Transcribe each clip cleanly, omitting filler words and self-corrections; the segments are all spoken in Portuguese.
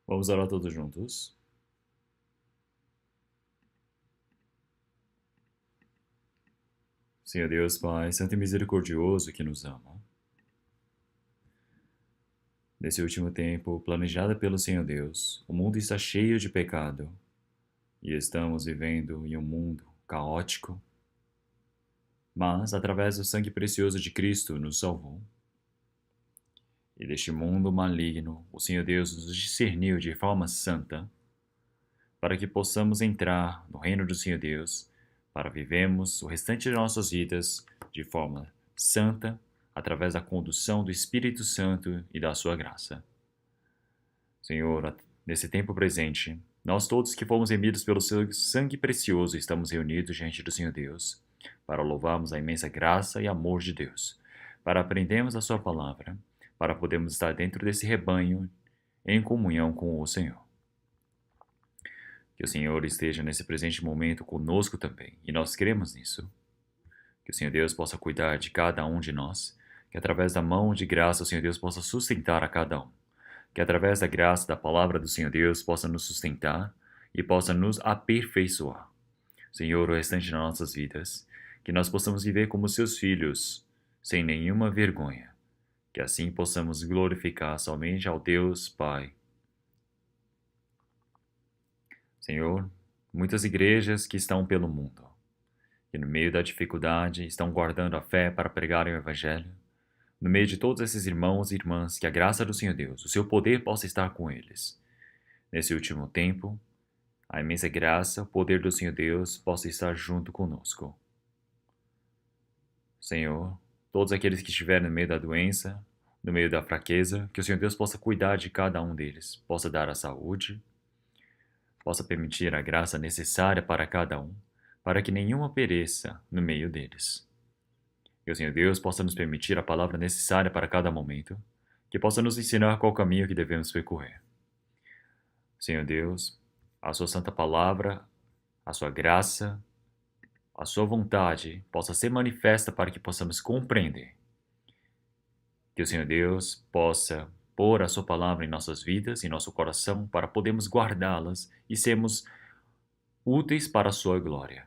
Vamos orar todos juntos. Senhor Deus, Pai, santo e misericordioso que nos ama. Nesse último tempo, planejado pelo Senhor Deus, o mundo está cheio de pecado e estamos vivendo em um mundo caótico. Mas, através do sangue precioso de Cristo, nos salvou. E deste mundo maligno, o Senhor Deus nos discerniu de forma santa, para que possamos entrar no reino do Senhor Deus, para vivermos o restante de nossas vidas de forma santa, através da condução do Espírito Santo e da sua graça. Senhor, nesse tempo presente, nós todos que fomos remidos pelo seu sangue precioso estamos reunidos diante do Senhor Deus, para louvarmos a imensa graça e amor de Deus, para aprendermos a sua palavra, para podermos estar dentro desse rebanho em comunhão com o Senhor. Que o Senhor esteja nesse presente momento conosco também, e nós cremos nisso. Que o Senhor Deus possa cuidar de cada um de nós, que através da mão de graça o Senhor Deus possa sustentar a cada um, que através da graça da palavra do Senhor Deus possa nos sustentar e possa nos aperfeiçoar. Senhor, o restante de nossas vidas, que nós possamos viver como seus filhos, sem nenhuma vergonha, que assim possamos glorificar somente ao Deus Pai. Senhor, muitas igrejas que estão pelo mundo, que no meio da dificuldade estão guardando a fé para pregarem o Evangelho, no meio de todos esses irmãos e irmãs, que a graça do Senhor Deus, o seu poder possa estar com eles. Nesse último tempo, a imensa graça, o poder do Senhor Deus possa estar junto conosco. Senhor, todos aqueles que estiverem no meio da doença, no meio da fraqueza, que o Senhor Deus possa cuidar de cada um deles, possa dar a saúde, possa permitir a graça necessária para cada um, para que nenhuma pereça no meio deles. Que o Senhor Deus possa nos permitir a palavra necessária para cada momento, que possa nos ensinar qual caminho que devemos percorrer. Senhor Deus, a sua santa palavra, a sua graça, a sua vontade possa ser manifesta para que possamos compreender. Que o Senhor Deus possa pôr a sua palavra em nossas vidas, em nosso coração, para podermos guardá-las e sermos úteis para a sua glória.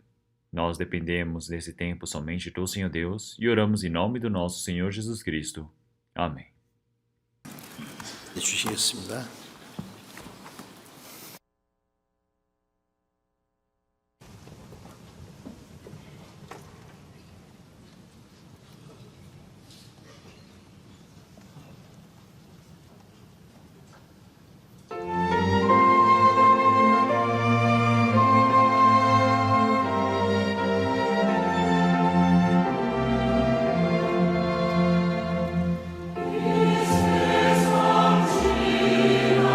Nós dependemos nesse tempo somente do Senhor Deus e oramos em nome do nosso Senhor Jesus Cristo. Amém. 해주시겠습니다. Is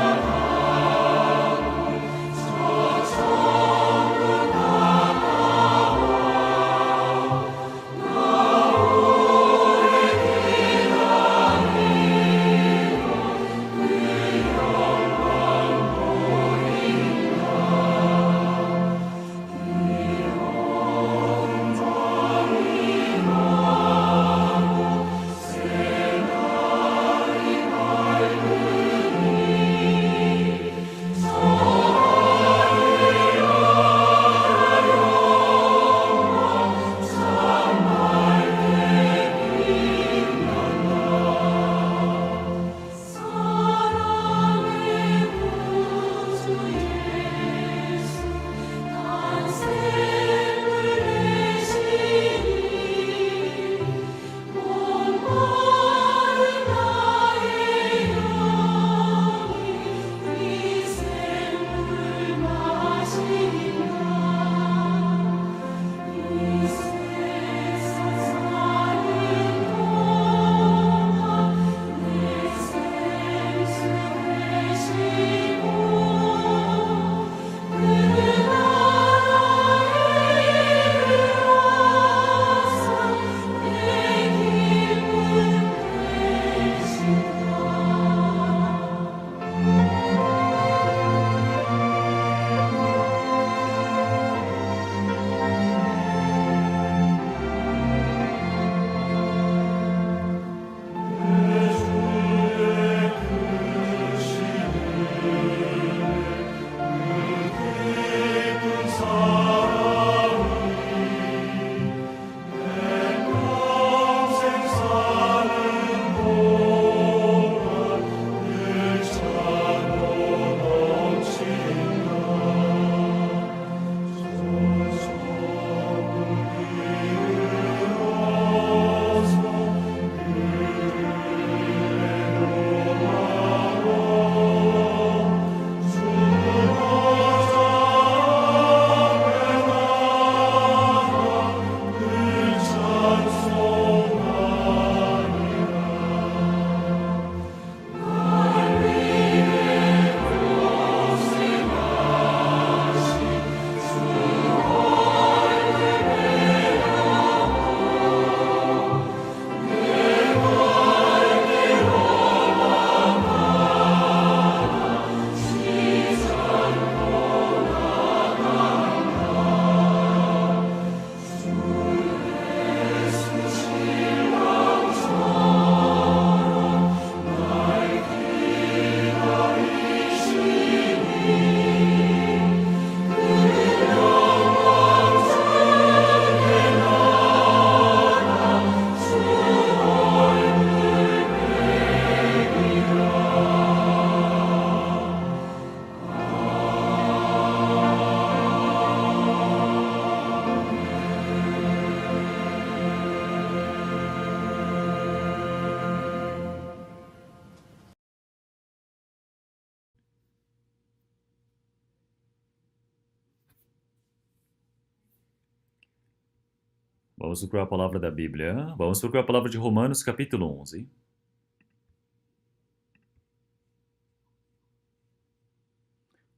Vamos procurar a palavra da Bíblia. Vamos procurar a palavra de Romanos, capítulo 11.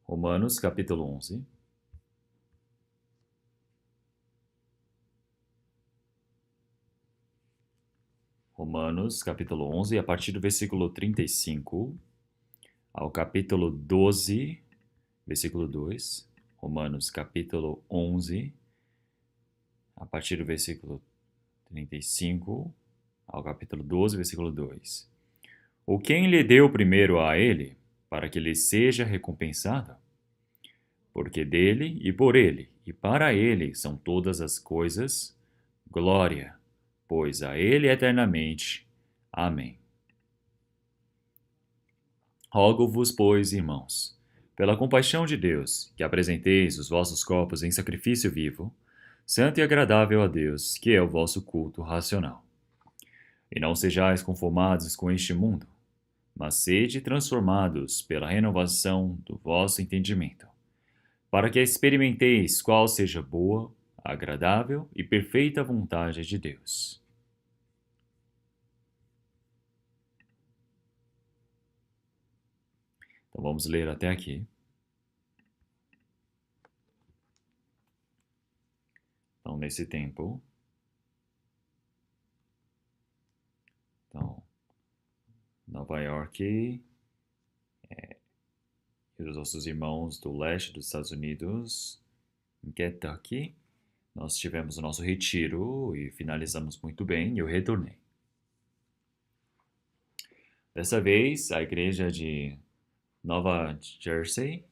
Romanos, capítulo 11. Romanos, capítulo 11, a partir do versículo 35 ao capítulo 12, versículo 2. Romanos, capítulo 11, a partir do versículo 35 ao capítulo 12, versículo 2. Ou quem lhe deu primeiro a ele, para que lhe seja recompensado? Porque dele e por ele e para ele são todas as coisas, glória, pois a ele eternamente. Amém. Rogo-vos, pois, irmãos, pela compaixão de Deus, que apresenteis os vossos corpos em sacrifício vivo, santo e agradável a Deus, que é o vosso culto racional. E não sejais conformados com este mundo, mas sede transformados pela renovação do vosso entendimento, para que experimenteis qual seja boa, agradável e perfeita vontade de Deus. Então vamos ler até aqui. Então, nesse tempo, Nova York e os nossos irmãos do leste dos Estados Unidos, em Kentucky, nós tivemos o nosso retiro e finalizamos muito bem e eu retornei. Dessa vez, a igreja de Nova Jersey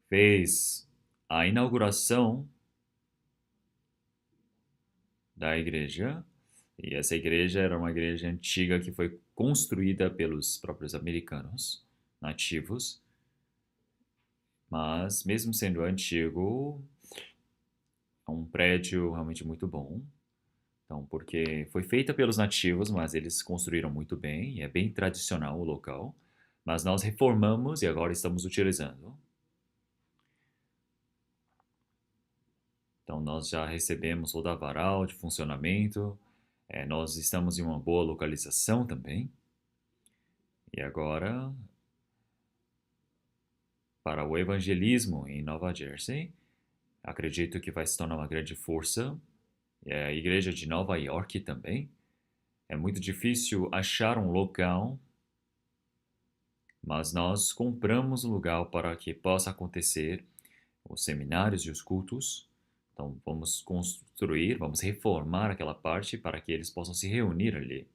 fez a inauguração da igreja, e essa igreja era uma igreja antiga que foi construída pelos próprios americanos nativos, mas mesmo sendo antigo, é um prédio realmente muito bom. Então, porque foi feita pelos nativos, mas eles construíram muito bem, e é bem tradicional o local, mas nós reformamos e agora estamos utilizando. Então, nós já recebemos toda a varal de funcionamento, nós estamos em uma boa localização também. E agora, para o evangelismo em Nova Jersey, acredito que vai se tornar uma grande força. E a igreja de Nova York também. É muito difícil achar um local, mas nós compramos um lugar para que possa acontecer os seminários e os cultos. Então, vamos construir, vamos reformar aquela parte para que eles possam se reunir ali.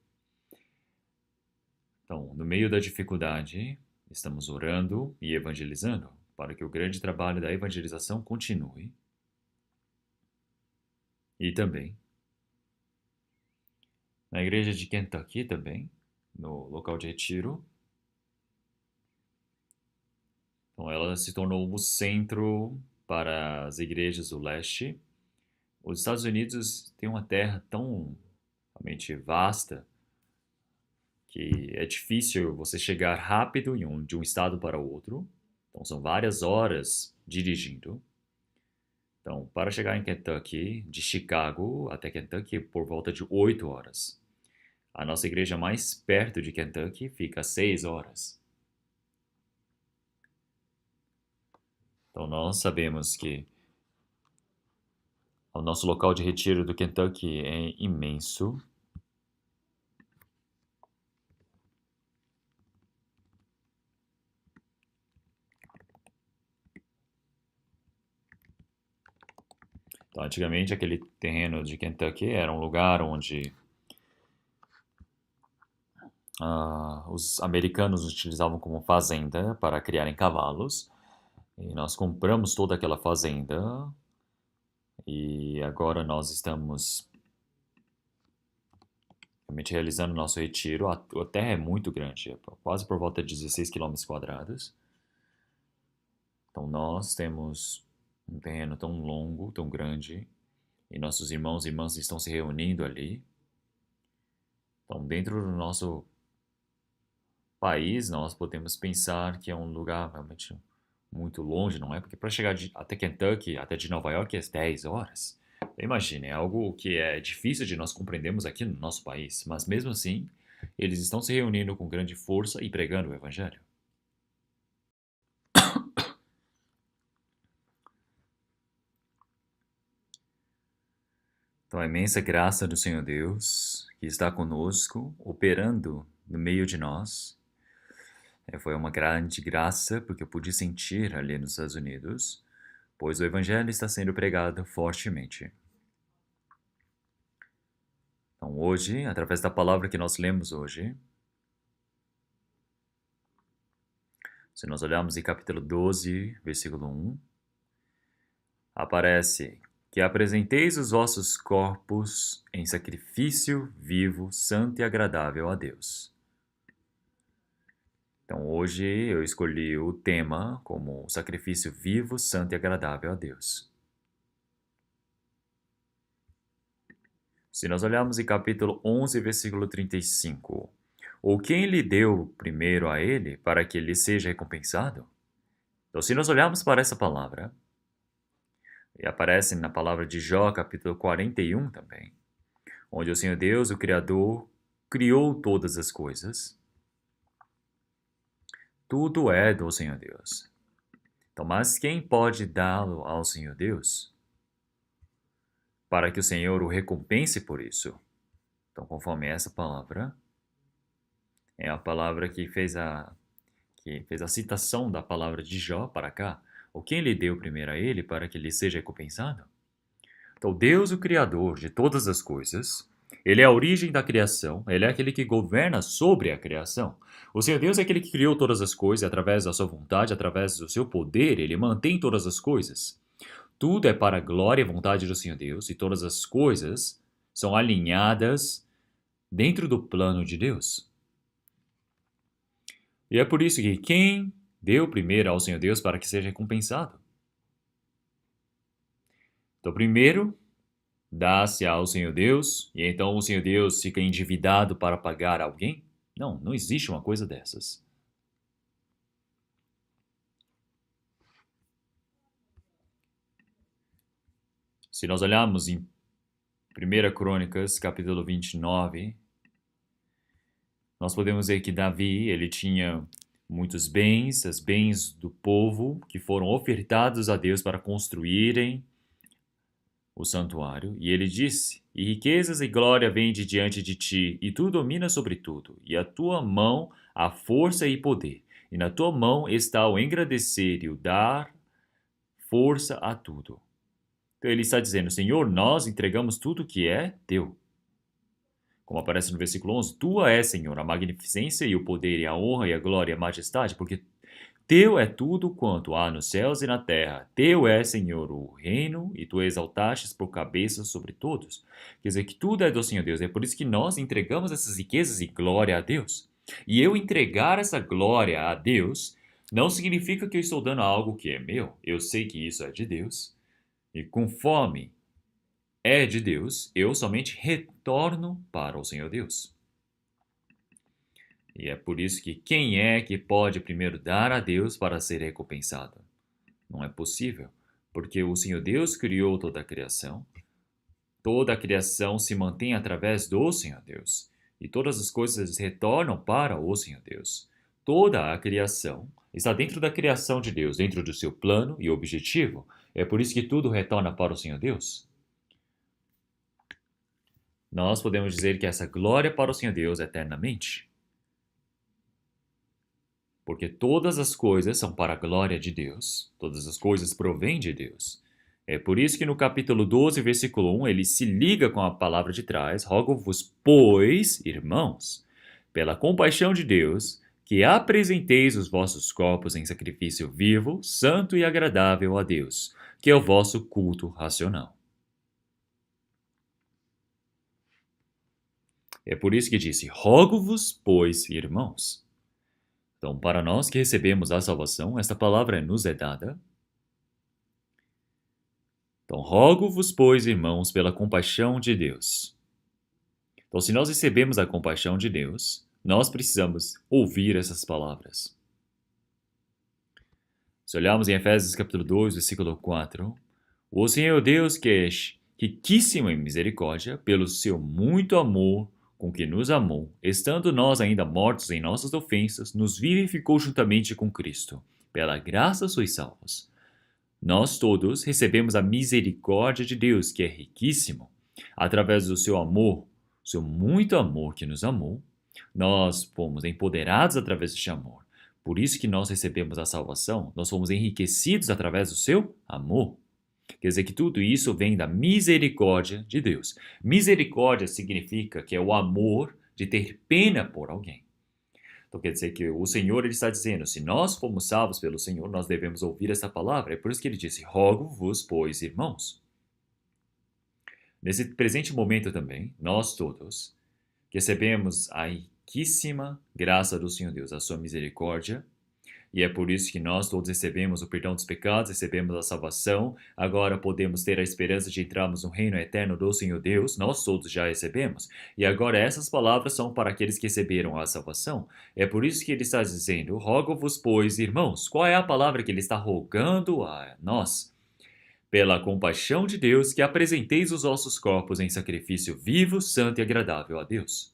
Então, no meio da dificuldade, estamos orando e evangelizando para que o grande trabalho da evangelização continue. E também, na igreja de Kentucky também, no local de retiro, então ela se tornou o centro para as igrejas do leste. Os Estados Unidos têm uma terra tão realmente vasta que é difícil você chegar rápido de um estado para o outro. Então são várias horas dirigindo. Então, para chegar em Kentucky, de Chicago até Kentucky, por volta de 8 horas. A nossa igreja mais perto de Kentucky fica a 6 horas. Então, nós sabemos que o nosso local de retiro do Kentucky é imenso. Então, antigamente, aquele terreno de Kentucky era um lugar onde os americanos utilizavam como fazenda para criarem cavalos. E nós compramos toda aquela fazenda e agora nós estamos realmente realizando o nosso retiro. A terra é muito grande, é quase por volta de 16 quilômetros quadrados. Então nós temos um terreno tão longo, tão grande, e nossos irmãos e irmãs estão se reunindo ali. Então, dentro do nosso país, nós podemos pensar que é um lugar realmente muito longe, não é? Porque para chegar até Kentucky, até de Nova York, é 10 horas. Imagine, é algo que é difícil de nós compreendermos aqui no nosso país, mas mesmo assim, eles estão se reunindo com grande força e pregando o Evangelho. Então, a imensa graça do Senhor Deus, que está conosco, operando no meio de nós, foi uma grande graça, porque eu pude sentir ali nos Estados Unidos, pois o Evangelho está sendo pregado fortemente. Então, hoje, através da palavra que nós lemos hoje, se nós olharmos em capítulo 12, versículo 1, aparece que apresenteis os vossos corpos em sacrifício vivo, santo e agradável a Deus. Então, hoje eu escolhi o tema como sacrifício vivo, santo e agradável a Deus. Se nós olharmos em capítulo 11, versículo 35, ou quem lhe deu primeiro a ele para que ele seja recompensado? Então, se nós olharmos para essa palavra, e aparece na palavra de Jó, capítulo 41 também, onde o Senhor Deus, o Criador, criou todas as coisas. Tudo é do Senhor Deus. Então, mas quem pode dá-lo ao Senhor Deus? Para que o Senhor o recompense por isso. Então, conforme essa palavra, é a palavra que fez a citação da palavra de Jó para cá. Ou quem lhe deu primeiro a ele para que lhe seja recompensado? Então, Deus, o Criador de todas as coisas, ele é a origem da criação, ele é aquele que governa sobre a criação. O Senhor Deus é aquele que criou todas as coisas através da sua vontade, através do seu poder, ele mantém todas as coisas. Tudo é para a glória e vontade do Senhor Deus, e todas as coisas são alinhadas dentro do plano de Deus. E é por isso que quem deu primeiro ao Senhor Deus para que seja recompensado? Então, primeiro, dá-se ao Senhor Deus, e então o Senhor Deus fica endividado para pagar alguém? Não, não existe uma coisa dessas. Se nós olharmos em 1 Crônicas, capítulo 29, nós podemos ver que Davi, ele tinha muitos bens, os bens do povo que foram ofertados a Deus para construírem o santuário, e ele disse: E riquezas e glória vêm de diante de ti, e tu dominas sobre tudo, e a tua mão há força e poder, e na tua mão está o engrandecer e o dar força a tudo. Então ele está dizendo: Senhor, nós entregamos tudo que é teu. Como aparece no versículo 11, tua é, Senhor, a magnificência e o poder e a honra e a glória e a majestade, porque teu é tudo quanto há nos céus e na terra. Teu é, Senhor, o reino, e tu exaltastes por cabeça sobre todos. Quer dizer que tudo é do Senhor Deus. É por isso que nós entregamos essas riquezas e glória a Deus. E eu entregar essa glória a Deus não significa que eu estou dando algo que é meu. Eu sei que isso é de Deus. E conforme é de Deus, eu somente retorno para o Senhor Deus. E é por isso que quem é que pode primeiro dar a Deus para ser recompensado? Não é possível, porque o Senhor Deus criou toda a criação se mantém através do Senhor Deus, e todas as coisas retornam para o Senhor Deus. Toda a criação está dentro da criação de Deus, dentro do seu plano e objetivo. É por isso que tudo retorna para o Senhor Deus. Nós podemos dizer que essa glória para o Senhor Deus eternamente, porque todas as coisas são para a glória de Deus, todas as coisas provêm de Deus. É por isso que no capítulo 12, versículo 1, ele se liga com a palavra de trás: Rogo-vos, pois, irmãos, pela compaixão de Deus, que apresenteis os vossos corpos em sacrifício vivo, santo e agradável a Deus, que é o vosso culto racional. É por isso que disse: Rogo-vos, pois, irmãos. Então, para nós que recebemos a salvação, esta palavra nos é dada. Então, rogo-vos, pois, irmãos, pela compaixão de Deus. Então, se nós recebemos a compaixão de Deus, nós precisamos ouvir essas palavras. Se olharmos em Efésios capítulo 2, versículo 4, o Senhor Deus que riquíssimo em misericórdia, pelo seu muito amor com que nos amou, estando nós ainda mortos em nossas ofensas, nos vivificou juntamente com Cristo. Pela graça sois salvos. Nós todos recebemos a misericórdia de Deus, que é riquíssimo. Através do seu amor, seu muito amor que nos amou, nós fomos empoderados através deste amor. Por isso que nós recebemos a salvação, nós fomos enriquecidos através do seu amor. Quer dizer que tudo isso vem da misericórdia de Deus. Misericórdia significa que é o amor de ter pena por alguém. Então quer dizer que o Senhor ele está dizendo, se nós fomos salvos pelo Senhor, nós devemos ouvir essa palavra. É por isso que ele disse, rogo-vos, pois, irmãos. Nesse presente momento também, nós todos recebemos a riquíssima graça do Senhor Deus, a sua misericórdia, e é por isso que nós todos recebemos o perdão dos pecados, recebemos a salvação. Agora podemos ter a esperança de entrarmos no reino eterno do Senhor Deus. Nós todos já recebemos. E agora essas palavras são para aqueles que receberam a salvação. É por isso que ele está dizendo, rogo-vos, pois, irmãos. Qual é a palavra que ele está rogando a nós? Pela compaixão de Deus, que apresenteis os vossos corpos em sacrifício vivo, santo e agradável a Deus.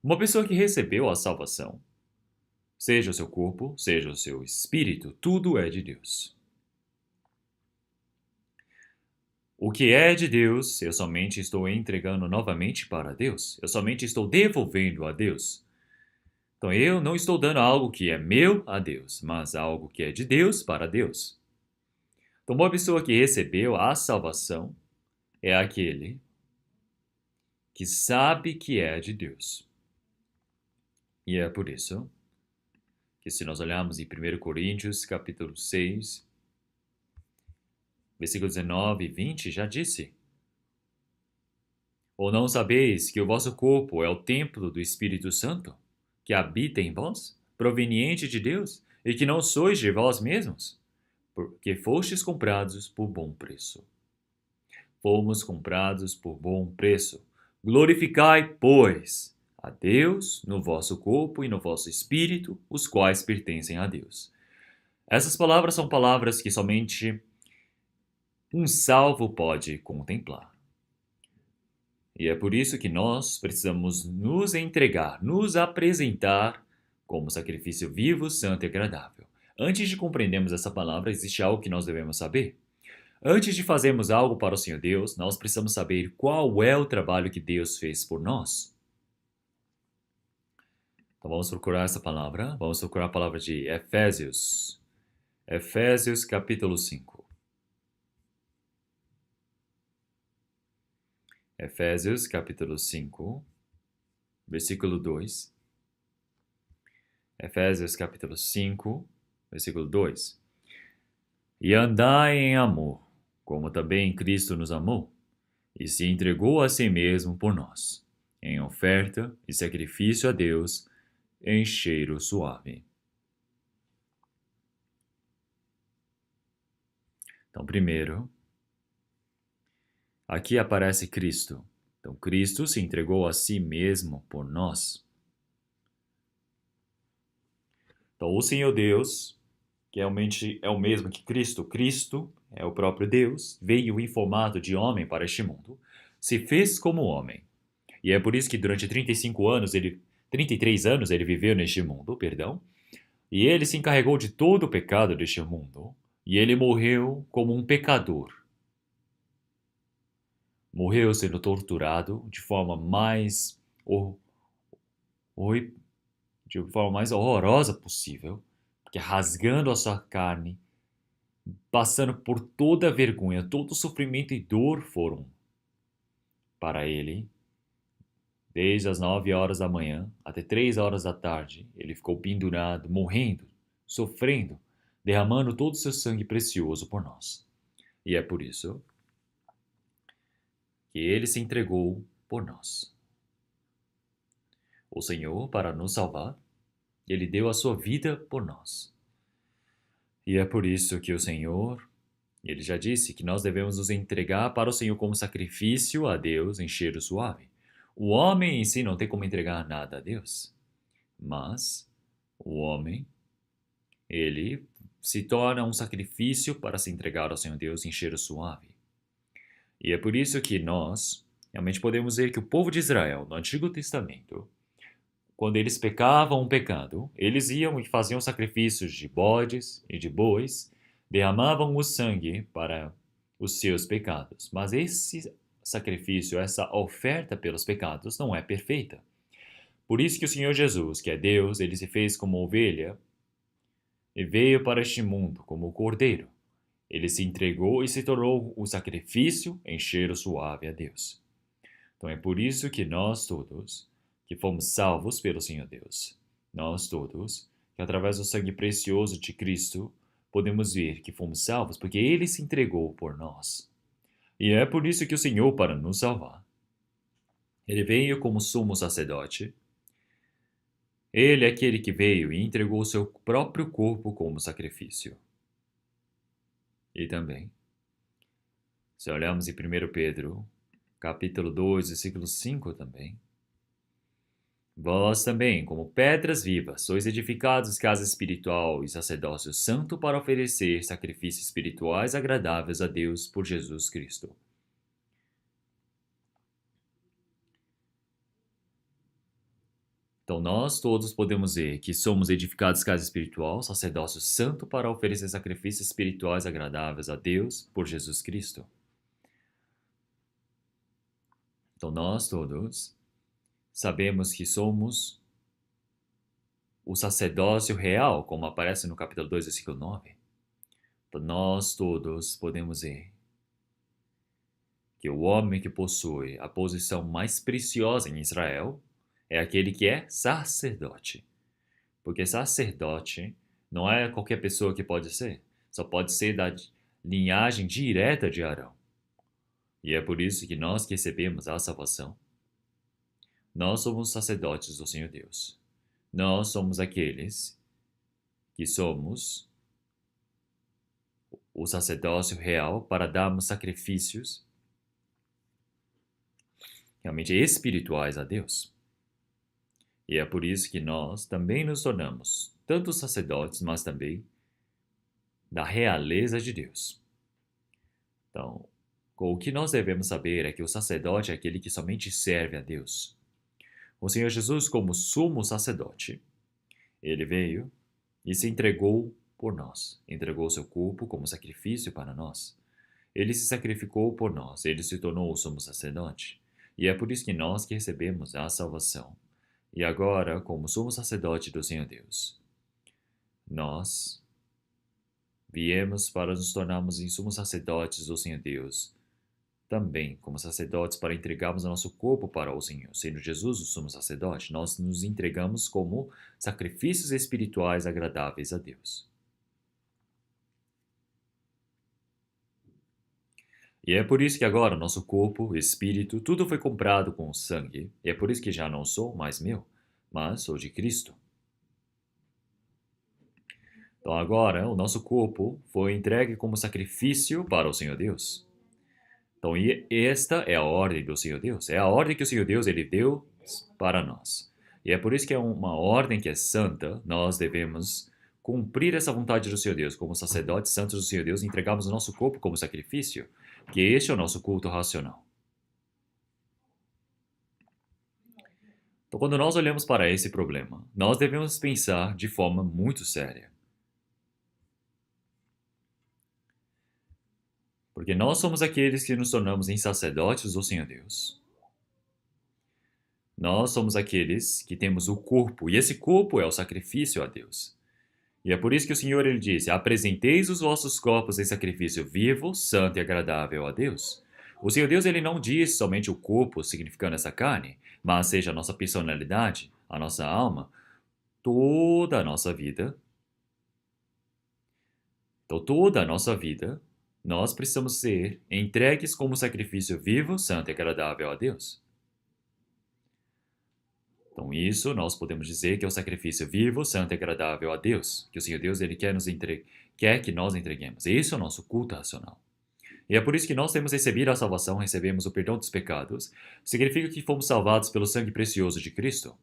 Uma pessoa que recebeu a salvação, seja o seu corpo, seja o seu espírito, tudo é de Deus. O que é de Deus, eu somente estou entregando novamente para Deus. Eu somente estou devolvendo a Deus. Então eu não estou dando algo que é meu a Deus, mas algo que é de Deus para Deus. Então uma pessoa que recebeu a salvação é aquele que sabe que é de Deus. E é por isso que se nós olharmos em 1 Coríntios, capítulo 6, versículo 19 e 20, já disse: ou não sabeis que o vosso corpo é o templo do Espírito Santo, que habita em vós, proveniente de Deus, e que não sois de vós mesmos, porque fostes comprados por bom preço. Fomos comprados por bom preço. Glorificai, pois, a Deus no vosso corpo e no vosso espírito, os quais pertencem a Deus. Essas palavras são palavras que somente um salvo pode contemplar. E é por isso que nós precisamos nos entregar, nos apresentar como sacrifício vivo, santo e agradável. Antes de compreendermos essa palavra, existe algo que nós devemos saber. Antes de fazermos algo para o Senhor Deus, nós precisamos saber qual é o trabalho que Deus fez por nós. Então vamos procurar essa palavra. Vamos procurar a palavra de Efésios. Efésios capítulo 5. Efésios capítulo 5, versículo 2. Efésios capítulo 5, versículo 2. E andai em amor, como também Cristo nos amou, e se entregou a si mesmo por nós, em oferta e sacrifício a Deus, em cheiro suave. Então, primeiro, aqui aparece Cristo. Então, Cristo se entregou a si mesmo por nós. Então, o Senhor Deus, que realmente é o mesmo que Cristo, Cristo é o próprio Deus, veio em formato de homem para este mundo, se fez como homem. E é por isso que durante 33 anos ele viveu neste mundo, e ele se encarregou de todo o pecado deste mundo, e ele morreu como um pecador. Morreu sendo torturado de forma mais horrorosa possível, que rasgando a sua carne, passando por toda a vergonha, todo o sofrimento e dor foram para ele. Desde as 9 horas da manhã até 3 horas da tarde, ele ficou pendurado, morrendo, sofrendo, derramando todo o seu sangue precioso por nós. E é por isso que ele se entregou por nós. O Senhor, para nos salvar, ele deu a sua vida por nós. E é por isso que o Senhor, ele já disse que nós devemos nos entregar para o Senhor como sacrifício a Deus em cheiro suave. O homem em si não tem como entregar nada a Deus, mas o homem, ele se torna um sacrifício para se entregar ao Senhor Deus em cheiro suave. E é por isso que nós realmente podemos ver que o povo de Israel, no Antigo Testamento, quando eles pecavam um pecado, eles iam e faziam sacrifícios de bodes e de bois, derramavam o sangue para os seus pecados. Mas esse sacrifício, essa oferta pelos pecados, não é perfeita. Por isso que o Senhor Jesus, que é Deus, ele se fez como ovelha e veio para este mundo como cordeiro. Ele se entregou e se tornou o sacrifício em cheiro suave a Deus. Então é por isso que nós todos, que fomos salvos pelo Senhor Deus, nós todos, que através do sangue precioso de Cristo, podemos ver que fomos salvos, porque Ele se entregou por nós. E é por isso que o Senhor, para nos salvar, Ele veio como sumo sacerdote. Ele é aquele que veio e entregou o seu próprio corpo como sacrifício. E também, se olharmos em 1 Pedro, capítulo 2, versículo 5 também. Vós também, como pedras vivas, sois edificados casa espiritual e sacerdócio santo para oferecer sacrifícios espirituais agradáveis a Deus por Jesus Cristo. Então nós todos podemos ver que somos edificados casa espiritual, sacerdócio santo para oferecer sacrifícios espirituais agradáveis a Deus por Jesus Cristo. Então nós todos sabemos que somos o sacerdócio real, como aparece no capítulo 2, versículo 9. Então nós todos podemos ver que o homem que possui a posição mais preciosa em Israel é aquele que é sacerdote. Porque sacerdote não é qualquer pessoa que pode ser, só pode ser da linhagem direta de Arão. E é por isso que nós que recebemos a salvação, nós somos sacerdotes do Senhor Deus. Nós somos aqueles que somos o sacerdócio real para darmos sacrifícios realmente espirituais a Deus. E é por isso que nós também nos tornamos tanto sacerdotes, mas também da realeza de Deus. Então, o que nós devemos saber é que o sacerdote é aquele que somente serve a Deus. O Senhor Jesus, como sumo sacerdote, ele veio e se entregou por nós, entregou seu corpo como sacrifício para nós. Ele se sacrificou por nós, ele se tornou o sumo sacerdote. E é por isso que nós que recebemos a salvação. E agora, como sumo sacerdote do Senhor Deus, nós viemos para nos tornarmos em sumos sacerdotes do Senhor Deus, também como sacerdotes para entregarmos o nosso corpo para o Senhor. Sendo Jesus o sumo sacerdote, nós nos entregamos como sacrifícios espirituais agradáveis a Deus. E é por isso que agora nosso corpo, espírito, tudo foi comprado com sangue. E é por isso que já não sou mais meu, mas sou de Cristo. Então agora o nosso corpo foi entregue como sacrifício para o Senhor Deus. Então esta é a ordem do Senhor Deus. É a ordem que o Senhor Deus ele deu para nós. E é por isso que é uma ordem que é santa. Nós devemos cumprir essa vontade do Senhor Deus. Como sacerdotes santos do Senhor Deus, entregamos o nosso corpo como sacrifício. Que este é o nosso culto racional. Então, quando nós olhamos para esse problema, nós devemos pensar de forma muito séria. Porque nós somos aqueles que nos tornamos em sacerdotes do Senhor Deus. Nós somos aqueles que temos o corpo, e esse corpo é o sacrifício a Deus. E é por isso que o Senhor ele disse: apresenteis os vossos corpos em sacrifício vivo, santo e agradável a Deus. O Senhor Deus ele não diz somente o corpo, significando essa carne, mas seja a nossa personalidade, a nossa alma, toda a nossa vida. Então, toda a nossa vida, nós precisamos ser entregues como sacrifício vivo, santo e agradável a Deus. Então, isso nós podemos dizer que é o sacrifício vivo, santo e agradável a Deus, que o Senhor Deus ele quer que nós entreguemos. Esse é o nosso culto racional. E é por isso que nós temos recebido a salvação, recebemos o perdão dos pecados, significa que fomos salvados pelo sangue precioso de Cristo.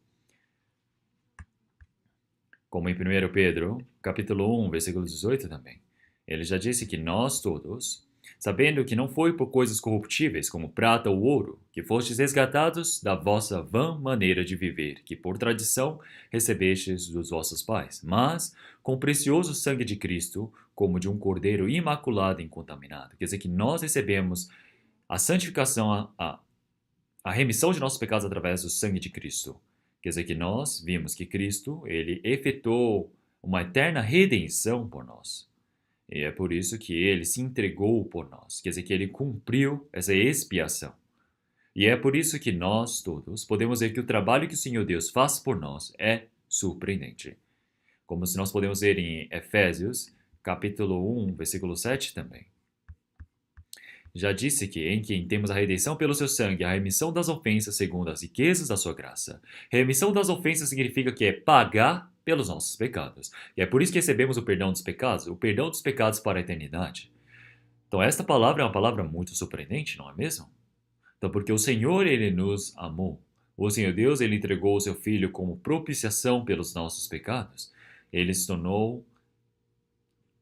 Como em 1 Pedro, capítulo 1, versículo 18 também. Ele já disse que nós todos sabendo que não foi por coisas corruptíveis, como prata ou ouro, que fostes resgatados da vossa vã maneira de viver, que por tradição recebestes dos vossos pais, mas com o precioso sangue de Cristo, como de um cordeiro imaculado e incontaminado. Quer dizer que nós recebemos a santificação, a remissão de nossos pecados através do sangue de Cristo. Quer dizer que nós vimos que Cristo, ele efetuou uma eterna redenção por nós. E é por isso que ele se entregou por nós. Quer dizer que ele cumpriu essa expiação. E é por isso que nós todos podemos ver que o trabalho que o Senhor Deus faz por nós é surpreendente. Como se nós podemos ver em Efésios, capítulo 1, versículo 7 também. Já disse que em quem temos a redenção pelo seu sangue, a remissão das ofensas segundo as riquezas da sua graça. Remissão das ofensas significa que é pagar pelos nossos pecados. E é por isso que recebemos o perdão dos pecados para a eternidade. Então esta palavra é uma palavra muito surpreendente, não é mesmo? Então porque o Senhor, ele nos amou. O Senhor Deus, ele entregou o seu Filho como propiciação pelos nossos pecados. Ele se tornou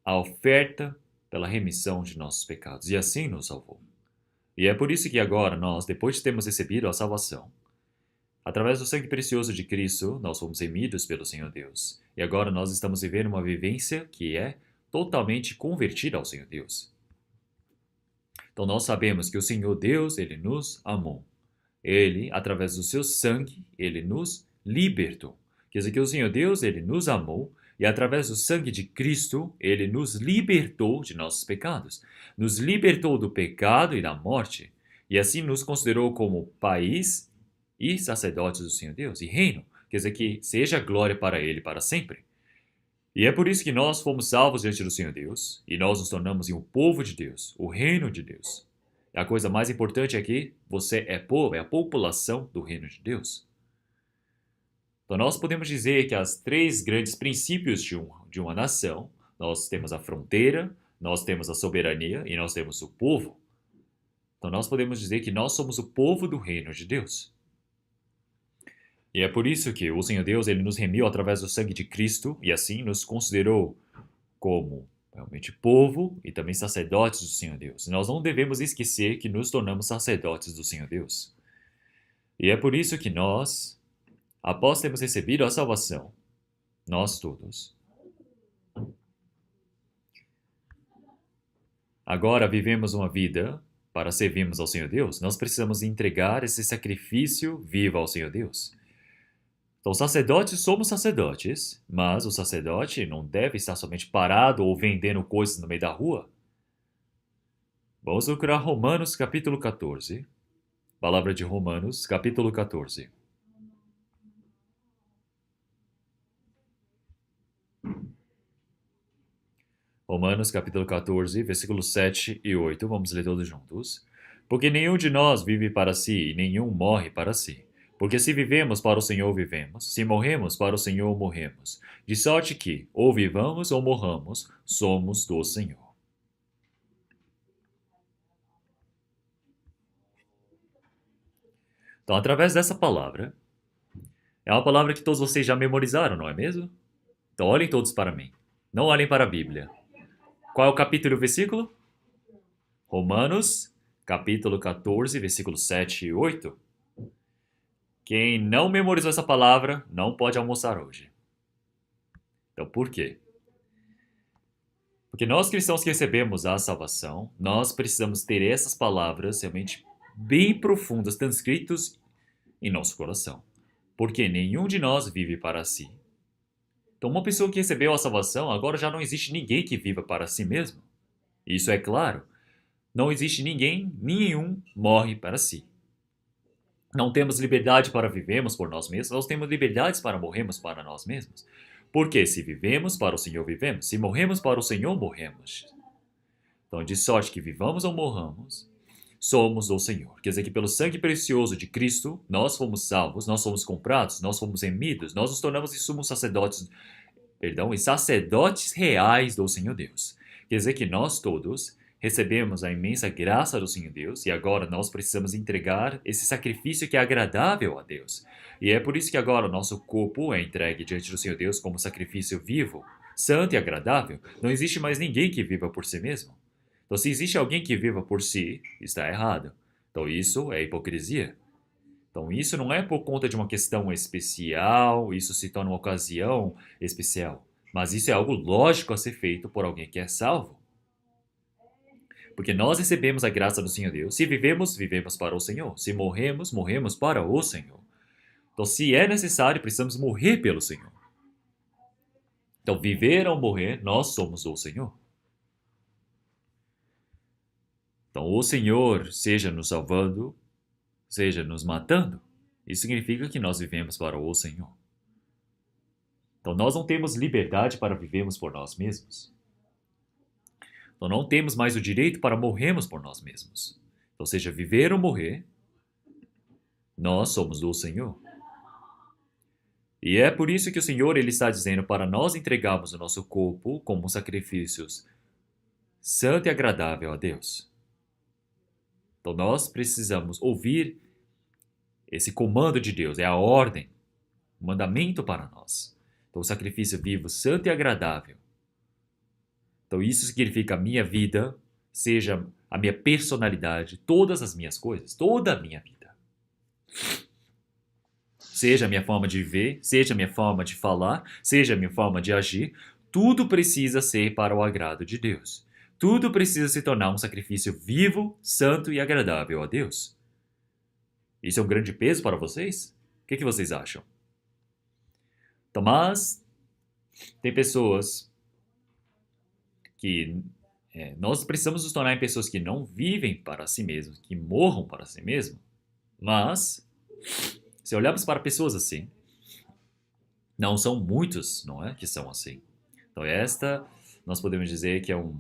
a oferta pela remissão de nossos pecados, e assim nos salvou. E é por isso que agora nós, depois de termos recebido a salvação, através do sangue precioso de Cristo, nós fomos remidos pelo Senhor Deus. E agora nós estamos vivendo uma vivência que é totalmente convertida ao Senhor Deus. Então nós sabemos que o Senhor Deus, ele nos amou. Ele, através do seu sangue, ele nos libertou. Quer dizer que o Senhor Deus, ele nos amou, e através do sangue de Cristo, ele nos libertou de nossos pecados. Nos libertou do pecado e da morte. E assim nos considerou como país e sacerdotes do Senhor Deus. E reino. Quer dizer que seja glória para ele para sempre. E é por isso que nós fomos salvos diante do Senhor Deus. E nós nos tornamos em um povo de Deus. O reino de Deus. A coisa mais importante é que você é povo, é a população do reino de Deus. Então, nós podemos dizer que as três grandes princípios de uma nação, nós temos a fronteira, nós temos a soberania e nós temos o povo. Então, nós podemos dizer que nós somos o povo do reino de Deus. E é por isso que o Senhor Deus, ele nos remiu através do sangue de Cristo e assim nos considerou como realmente povo e também sacerdotes do Senhor Deus. E nós não devemos esquecer que nos tornamos sacerdotes do Senhor Deus. E é por isso que nós, após termos recebido a salvação, nós todos, agora vivemos uma vida para servirmos ao Senhor Deus. Nós precisamos entregar esse sacrifício vivo ao Senhor Deus. Então, sacerdotes somos sacerdotes, mas o sacerdote não deve estar somente parado ou vendendo coisas no meio da rua. Vamos procurar Romanos capítulo 14. Palavra de Romanos capítulo 14. Romanos capítulo 14, versículos 7 e 8, vamos ler todos juntos. Porque nenhum de nós vive para si e nenhum morre para si. Porque se vivemos, para o Senhor vivemos, se morremos, para o Senhor morremos. De sorte que, ou vivamos ou morramos, somos do Senhor. Então, através dessa palavra, é uma palavra que todos vocês já memorizaram, não é mesmo? Então, olhem todos para mim. Não olhem para a Bíblia. Qual é o capítulo e o versículo? Romanos, capítulo 14, versículos 7 e 8. Quem não memorizou essa palavra não pode almoçar hoje. Então, por quê? Porque nós cristãos que recebemos a salvação, nós precisamos ter essas palavras realmente bem profundas, transcritas em nosso coração. Porque nenhum de nós vive para si. Então, uma pessoa que recebeu a salvação, agora já não existe ninguém que viva para si mesmo. Isso é claro. Não existe ninguém, nenhum morre para si. Não temos liberdade para vivermos por nós mesmos, nós temos liberdade para morrermos para nós mesmos. Porque se vivemos, para o Senhor vivemos. Se morremos, para o Senhor morremos. Então, de sorte que vivamos ou morramos, somos do Senhor. Quer dizer que pelo sangue precioso de Cristo, nós fomos salvos, nós fomos comprados, nós fomos remidos, nós nos tornamos e somos sacerdotes, e sacerdotes reais do Senhor Deus. Quer dizer que nós todos recebemos a imensa graça do Senhor Deus e agora nós precisamos entregar esse sacrifício que é agradável a Deus. E é por isso que agora o nosso corpo é entregue diante do Senhor Deus como sacrifício vivo, santo e agradável. Não existe mais ninguém que viva por si mesmo. Então, se existe alguém que viva por si, está errado. Então, isso é hipocrisia. Então, isso não é por conta de uma questão especial, isso se torna uma ocasião especial. Mas isso é algo lógico a ser feito por alguém que é salvo. Porque nós recebemos a graça do Senhor Deus. Se vivemos, vivemos para o Senhor. Se morremos, morremos para o Senhor. Então, se é necessário, precisamos morrer pelo Senhor. Então, viver ou morrer, nós somos o Senhor. Então, o Senhor, seja nos salvando, seja nos matando, isso significa que nós vivemos para o Senhor. Então, nós não temos liberdade para vivermos por nós mesmos. Então, não temos mais o direito para morrermos por nós mesmos. Então, seja viver ou morrer, nós somos do Senhor. E é por isso que o Senhor ele está dizendo para nós entregarmos o nosso corpo como sacrifícios santo e agradável a Deus. Então, nós precisamos ouvir esse comando de Deus, é a ordem, o mandamento para nós. Então, o sacrifício vivo, santo e agradável. Então, isso significa a minha vida, seja a minha personalidade, todas as minhas coisas, toda a minha vida. Seja a minha forma de viver, seja a minha forma de falar, seja a minha forma de agir, tudo precisa ser para o agrado de Deus. Tudo precisa se tornar um sacrifício vivo, santo e agradável a Deus. Isso é um grande peso para vocês? O que vocês acham? Então, mas tem pessoas que nós precisamos nos tornar em pessoas que não vivem para si mesmos, que morram para si mesmos. Mas, se olharmos para pessoas assim, não são muitos, não é, que são assim. Então, nós podemos dizer que é um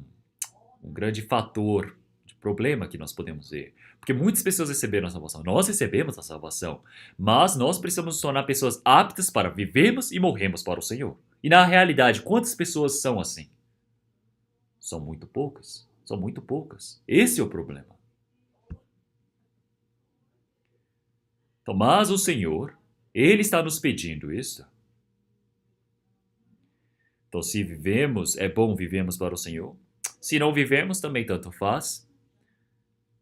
grande fator de problema que nós podemos ver. Porque muitas pessoas receberam a salvação. Nós recebemos a salvação. Mas nós precisamos nos tornar pessoas aptas para vivermos e morrermos para o Senhor. E na realidade, quantas pessoas são assim? São muito poucas. São muito poucas. Esse é o problema. Então, mas o Senhor, Ele está nos pedindo isso. Então, se vivemos, é bom vivemos para o Senhor. Se não vivemos, também tanto faz.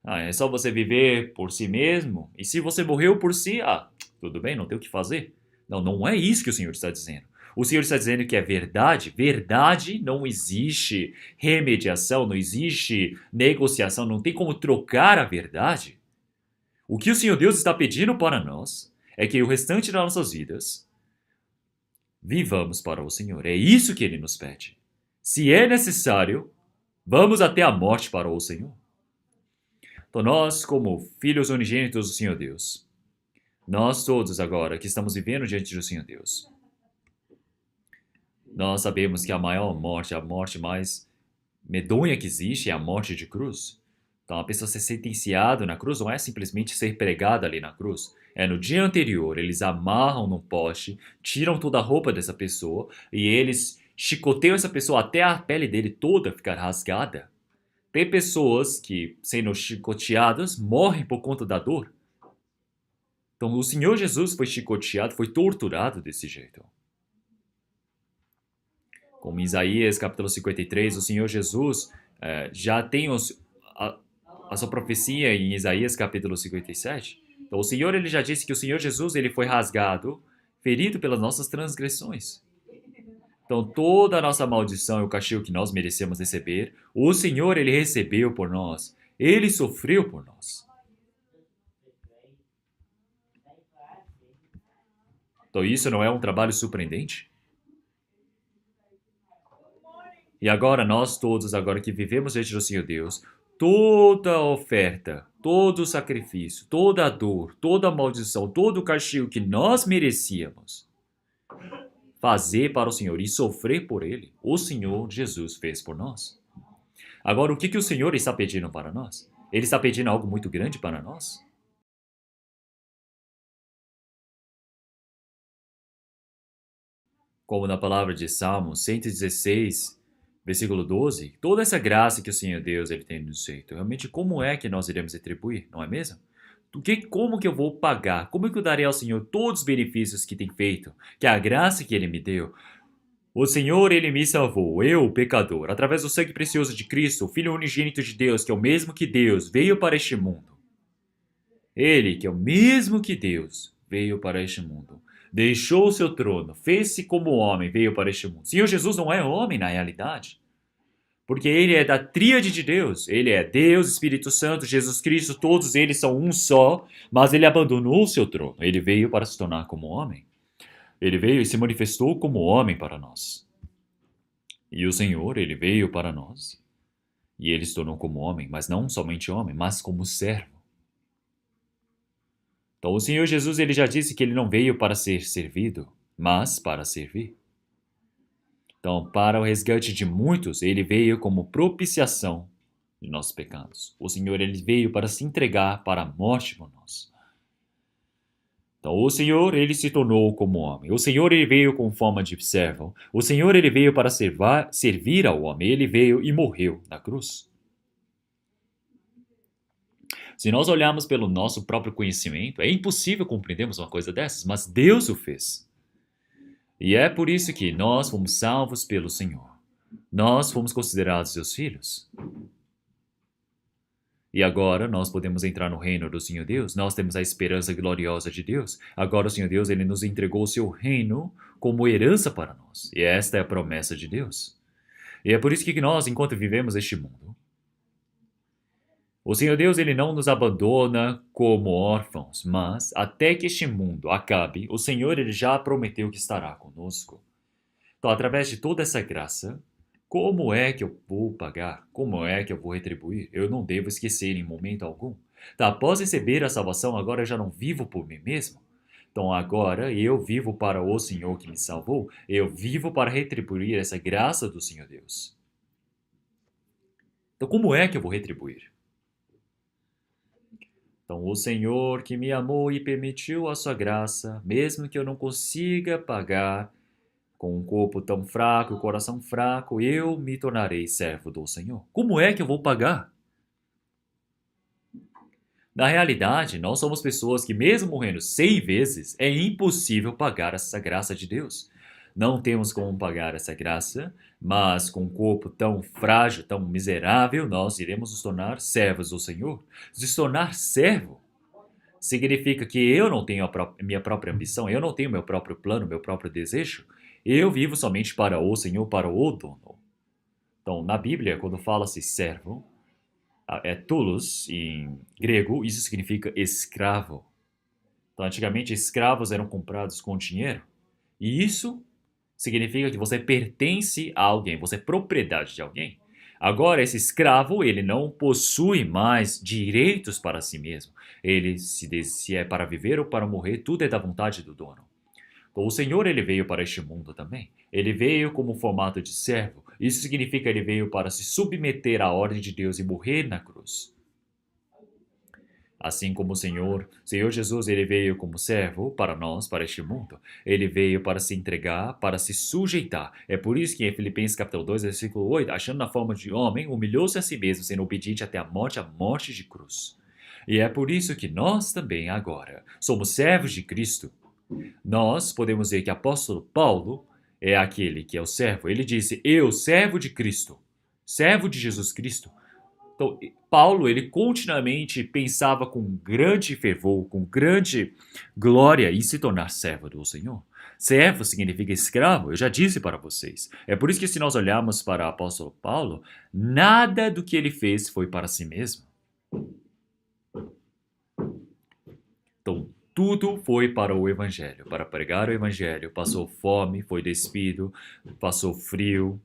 É só você viver por si mesmo. E se você morreu por si, tudo bem, não tem o que fazer. Não, não é isso que o Senhor está dizendo. O Senhor está dizendo que é verdade. Verdade, não existe remediação, não existe negociação, não tem como trocar a verdade. O que o Senhor Deus está pedindo para nós é que o restante das nossas vidas vivamos para o Senhor. É isso que Ele nos pede. Se é necessário, vamos até a morte para o Senhor. Então nós, como filhos unigênitos do Senhor Deus, nós todos agora que estamos vivendo diante do Senhor Deus, nós sabemos que a maior morte, a morte mais medonha que existe é a morte de cruz. Então a pessoa ser sentenciada na cruz não é simplesmente ser pregada ali na cruz. É no dia anterior, eles amarram num poste, tiram toda a roupa dessa pessoa e eles chicoteiam essa pessoa até a pele dele toda ficar rasgada. Tem pessoas que, sendo chicoteadas, morrem por conta da dor. Então, o Senhor Jesus foi chicoteado, foi torturado desse jeito. Como em Isaías, capítulo 53, o Senhor Jesus já tem a sua profecia em Isaías, capítulo 57. Então, o Senhor ele já disse que o Senhor Jesus ele foi rasgado, ferido pelas nossas transgressões. Então, toda a nossa maldição e o castigo que nós merecemos receber, o Senhor, Ele recebeu por nós. Ele sofreu por nós. Então, isso não é um trabalho surpreendente? E agora, nós todos, agora que vivemos diante do Senhor Deus, toda a oferta, todo o sacrifício, toda a dor, toda a maldição, todo o castigo que nós merecíamos, fazer para o Senhor e sofrer por Ele, o Senhor Jesus fez por nós. Agora, o que o Senhor está pedindo para nós? Ele está pedindo algo muito grande para nós? Como na palavra de Salmos 116, versículo 12, toda essa graça que o Senhor Deus ele tem nos feito, realmente como é que nós iremos retribuir, não é mesmo? Como que eu vou pagar? Como é que eu darei ao Senhor todos os benefícios que tem feito? Que a graça que Ele me deu? O Senhor, Ele me salvou, eu, pecador, através do sangue precioso de Cristo, o Filho unigênito de Deus, que é o mesmo que Deus, veio para este mundo. Ele, que é o mesmo que Deus, veio para este mundo. Deixou o seu trono, fez-se como homem, veio para este mundo. Senhor Jesus não é homem na realidade, porque ele é da tríade de Deus. Ele é Deus, Espírito Santo, Jesus Cristo, todos eles são um só, mas ele abandonou o seu trono. Ele veio para se tornar como homem. Ele veio e se manifestou como homem para nós. E o Senhor, ele veio para nós. E ele se tornou como homem, mas não somente homem, mas como servo. Então o Senhor Jesus, ele já disse que ele não veio para ser servido, mas para servir. Então, para o resgate de muitos, ele veio como propiciação de nossos pecados. O Senhor, ele veio para se entregar para a morte por nós. Então, o Senhor, ele se tornou como homem. O Senhor, ele veio com forma de servo. O Senhor, ele veio para servir ao homem. Ele veio e morreu na cruz. Se nós olharmos pelo nosso próprio conhecimento, é impossível compreendermos uma coisa dessas, mas Deus o fez. E é por isso que nós fomos salvos pelo Senhor. Nós fomos considerados seus filhos. E agora nós podemos entrar no reino do Senhor Deus. Nós temos a esperança gloriosa de Deus. Agora o Senhor Deus, ele nos entregou o seu reino como herança para nós. E esta é a promessa de Deus. E é por isso que nós, enquanto vivemos este mundo, o Senhor Deus, ele não nos abandona como órfãos, mas até que este mundo acabe, o Senhor, ele já prometeu que estará conosco. Então, através de toda essa graça, como é que eu vou pagar? Como é que eu vou retribuir? Eu não devo esquecer em momento algum. Então, após receber a salvação, agora eu já não vivo por mim mesmo. Então, agora eu vivo para o Senhor que me salvou. Eu vivo para retribuir essa graça do Senhor Deus. Então, como é que eu vou retribuir? Então, o Senhor que me amou e permitiu a sua graça, mesmo que eu não consiga pagar, com um corpo tão fraco, coração fraco, eu me tornarei servo do Senhor. Como é que eu vou pagar? Na realidade, nós somos pessoas que, mesmo morrendo 100 vezes, é impossível pagar essa graça de Deus. Não temos como pagar essa graça, mas com um corpo tão frágil, tão miserável, nós iremos nos tornar servos do Senhor. Se tornar servo significa que eu não tenho minha própria ambição, eu não tenho meu próprio plano, meu próprio desejo. Eu vivo somente para o Senhor, para o dono. Então, na Bíblia, quando fala-se servo, é doulos em grego, isso significa escravo. Então, antigamente, escravos eram comprados com dinheiro. E isso significa que você pertence a alguém, você é propriedade de alguém. Agora, esse escravo, ele não possui mais direitos para si mesmo. Ele, se é para viver ou para morrer, tudo é da vontade do dono. Então, o Senhor, ele veio para este mundo também. Ele veio como formato de servo. Isso significa que ele veio para se submeter à ordem de Deus e morrer na cruz. Assim como o Senhor Jesus, ele veio como servo para nós, para este mundo. Ele veio para se entregar, para se sujeitar. É por isso que em Filipenses capítulo 2, versículo 8, achando na forma de homem, humilhou-se a si mesmo, sendo obediente até a morte de cruz. E é por isso que nós também agora somos servos de Cristo. Nós podemos ver que o apóstolo Paulo é aquele que é o servo. Ele disse, eu, servo de Cristo, servo de Jesus Cristo. Então, Paulo, ele continuamente pensava com grande fervor, com grande glória em se tornar servo do Senhor. Servo significa escravo, eu já disse para vocês. É por isso que se nós olharmos para o apóstolo Paulo, nada do que ele fez foi para si mesmo. Então, tudo foi para o Evangelho, para pregar o Evangelho. Passou fome, foi despido, passou frio,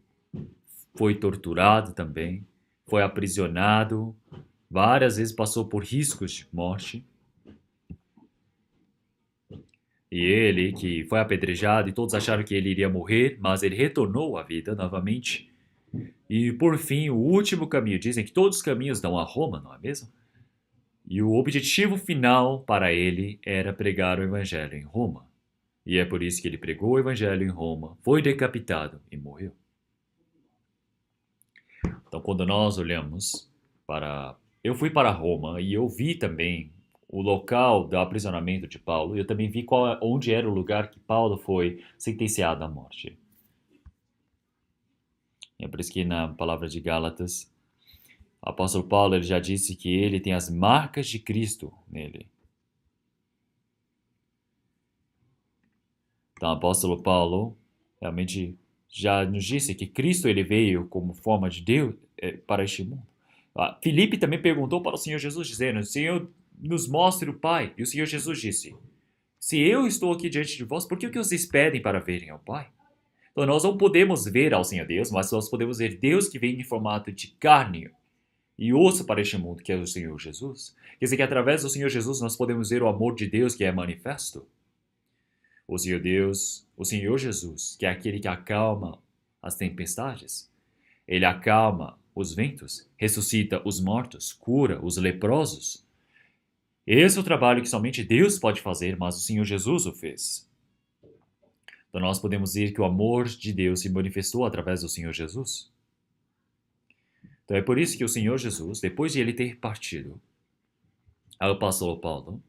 foi torturado também, foi aprisionado, várias vezes passou por riscos de morte. E ele, que foi apedrejado, e todos acharam que ele iria morrer, mas ele retornou à vida novamente. E por fim, o último caminho, dizem que todos os caminhos dão a Roma, não é mesmo? E o objetivo final para ele era pregar o Evangelho em Roma. E é por isso que ele pregou o Evangelho em Roma, foi decapitado e morreu. Então, quando nós olhamos para... Eu fui para Roma e eu vi também o local do aprisionamento de Paulo. Eu também vi onde era o lugar que Paulo foi sentenciado à morte. É por isso que na palavra de Gálatas, o apóstolo Paulo ele já disse que ele tem as marcas de Cristo nele. Então, o apóstolo Paulo realmente já nos disse que Cristo ele veio como forma de Deus para este mundo. Filipe também perguntou para o Senhor Jesus, dizendo: Senhor, nos mostre o Pai. E o Senhor Jesus disse: se eu estou aqui diante de vós, por que vocês pedem para verem ao Pai? Então, nós não podemos ver ao Senhor Deus, mas nós podemos ver Deus que vem em formato de carne e osso para este mundo, que é o Senhor Jesus. Quer dizer que através do Senhor Jesus nós podemos ver o amor de Deus que é manifesto. O Senhor Deus, o Senhor Jesus, que é aquele que acalma as tempestades. Ele acalma os ventos, ressuscita os mortos, cura os leprosos. Esse é o trabalho que somente Deus pode fazer, mas o Senhor Jesus o fez. Então nós podemos ver que o amor de Deus se manifestou através do Senhor Jesus. Então é por isso que o Senhor Jesus, depois de ele ter partido, ao apóstolo Paulo,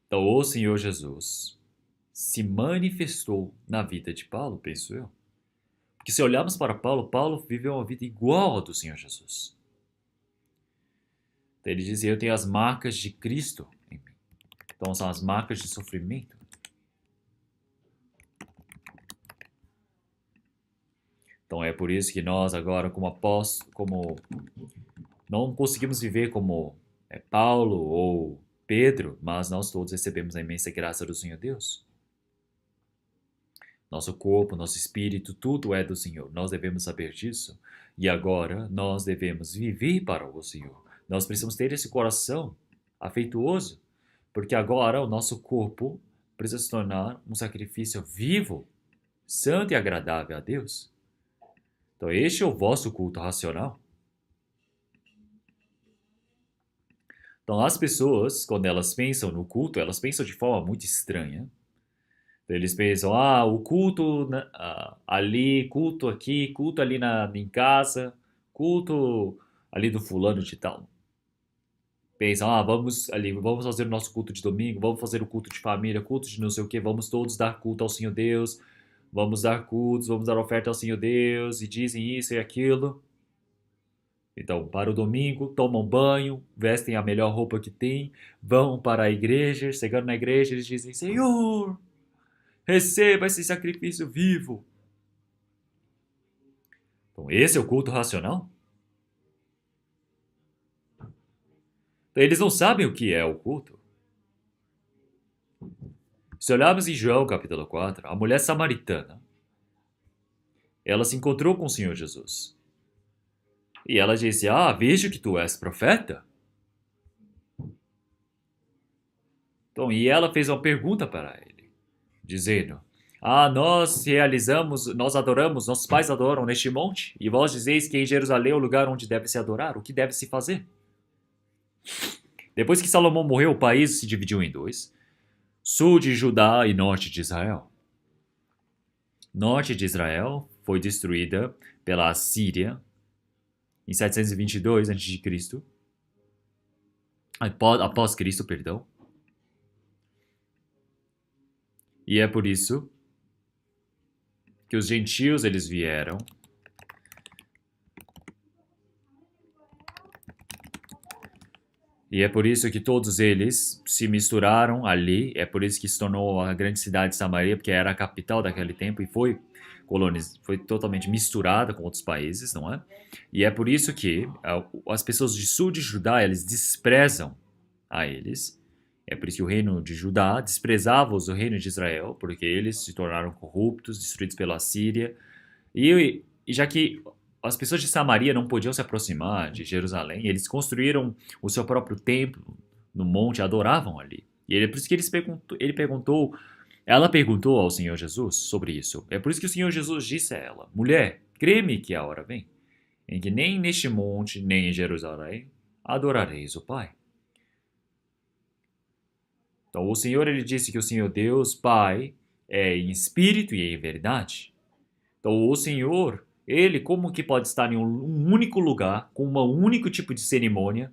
então o Senhor Jesus se manifestou na vida de Paulo, penso eu. Porque se olharmos para Paulo, Paulo viveu uma vida igual à do Senhor Jesus. Então ele dizia: eu tenho as marcas de Cristo em mim. Então são as marcas de sofrimento. Então é por isso que nós agora, como não conseguimos viver como Paulo ou Pedro, mas nós todos recebemos a imensa graça do Senhor Deus. Nosso corpo, nosso espírito, tudo é do Senhor. Nós devemos saber disso. E agora nós devemos viver para o Senhor. Nós precisamos ter esse coração afetuoso, porque agora o nosso corpo precisa se tornar um sacrifício vivo, santo e agradável a Deus. Então este é o vosso culto racional. Então as pessoas, quando elas pensam no culto, elas pensam de forma muito estranha. Então, eles pensam: o culto ali, culto aqui, culto ali em casa, culto ali do fulano de tal. Pensam: vamos fazer o nosso culto de domingo, vamos fazer o culto de família, culto de não sei o que, vamos todos dar culto ao Senhor Deus, vamos dar cultos, vamos dar oferta ao Senhor Deus, e dizem isso e aquilo. Então, para o domingo, tomam banho, vestem a melhor roupa que tem, vão para a igreja, chegando na igreja, eles dizem: Senhor, receba esse sacrifício vivo. Então, esse é o culto racional? Então, eles não sabem o que é o culto. Se olharmos em João capítulo 4, a mulher samaritana, ela se encontrou com o Senhor Jesus. E ela disse: vejo que tu és profeta. Então, e ela fez uma pergunta para ele, dizendo: nós adoramos, nossos pais adoram neste monte, e vós dizeis que em Jerusalém é o lugar onde deve se adorar, o que deve se fazer? Depois que Salomão morreu, o país se dividiu em dois: sul de Judá e norte de Israel. Norte de Israel foi destruída pela Assíria em 722 a.C., após Cristo, perdão. E é por isso que os gentios eles vieram e é por isso que todos eles se misturaram ali. É por isso que se tornou a grande cidade de Samaria, porque era a capital daquele tempo e foi totalmente misturada com outros países, não é? E é por isso que as pessoas de sul de Judá, eles desprezam a eles. É por isso que o reino de Judá desprezava o reino de Israel, porque eles se tornaram corruptos, destruídos pela Síria. E já que as pessoas de Samaria não podiam se aproximar de Jerusalém, eles construíram o seu próprio templo no monte, adoravam ali. E é por isso que ela perguntou ao Senhor Jesus sobre isso. É por isso que o Senhor Jesus disse a ela: mulher, crê-me que a hora vem, em que nem neste monte, nem em Jerusalém, adorareis o Pai. Então o Senhor ele disse que o Senhor Deus, Pai, é em espírito e em verdade. Então o Senhor, ele como que pode estar em um único lugar, com um único tipo de cerimônia,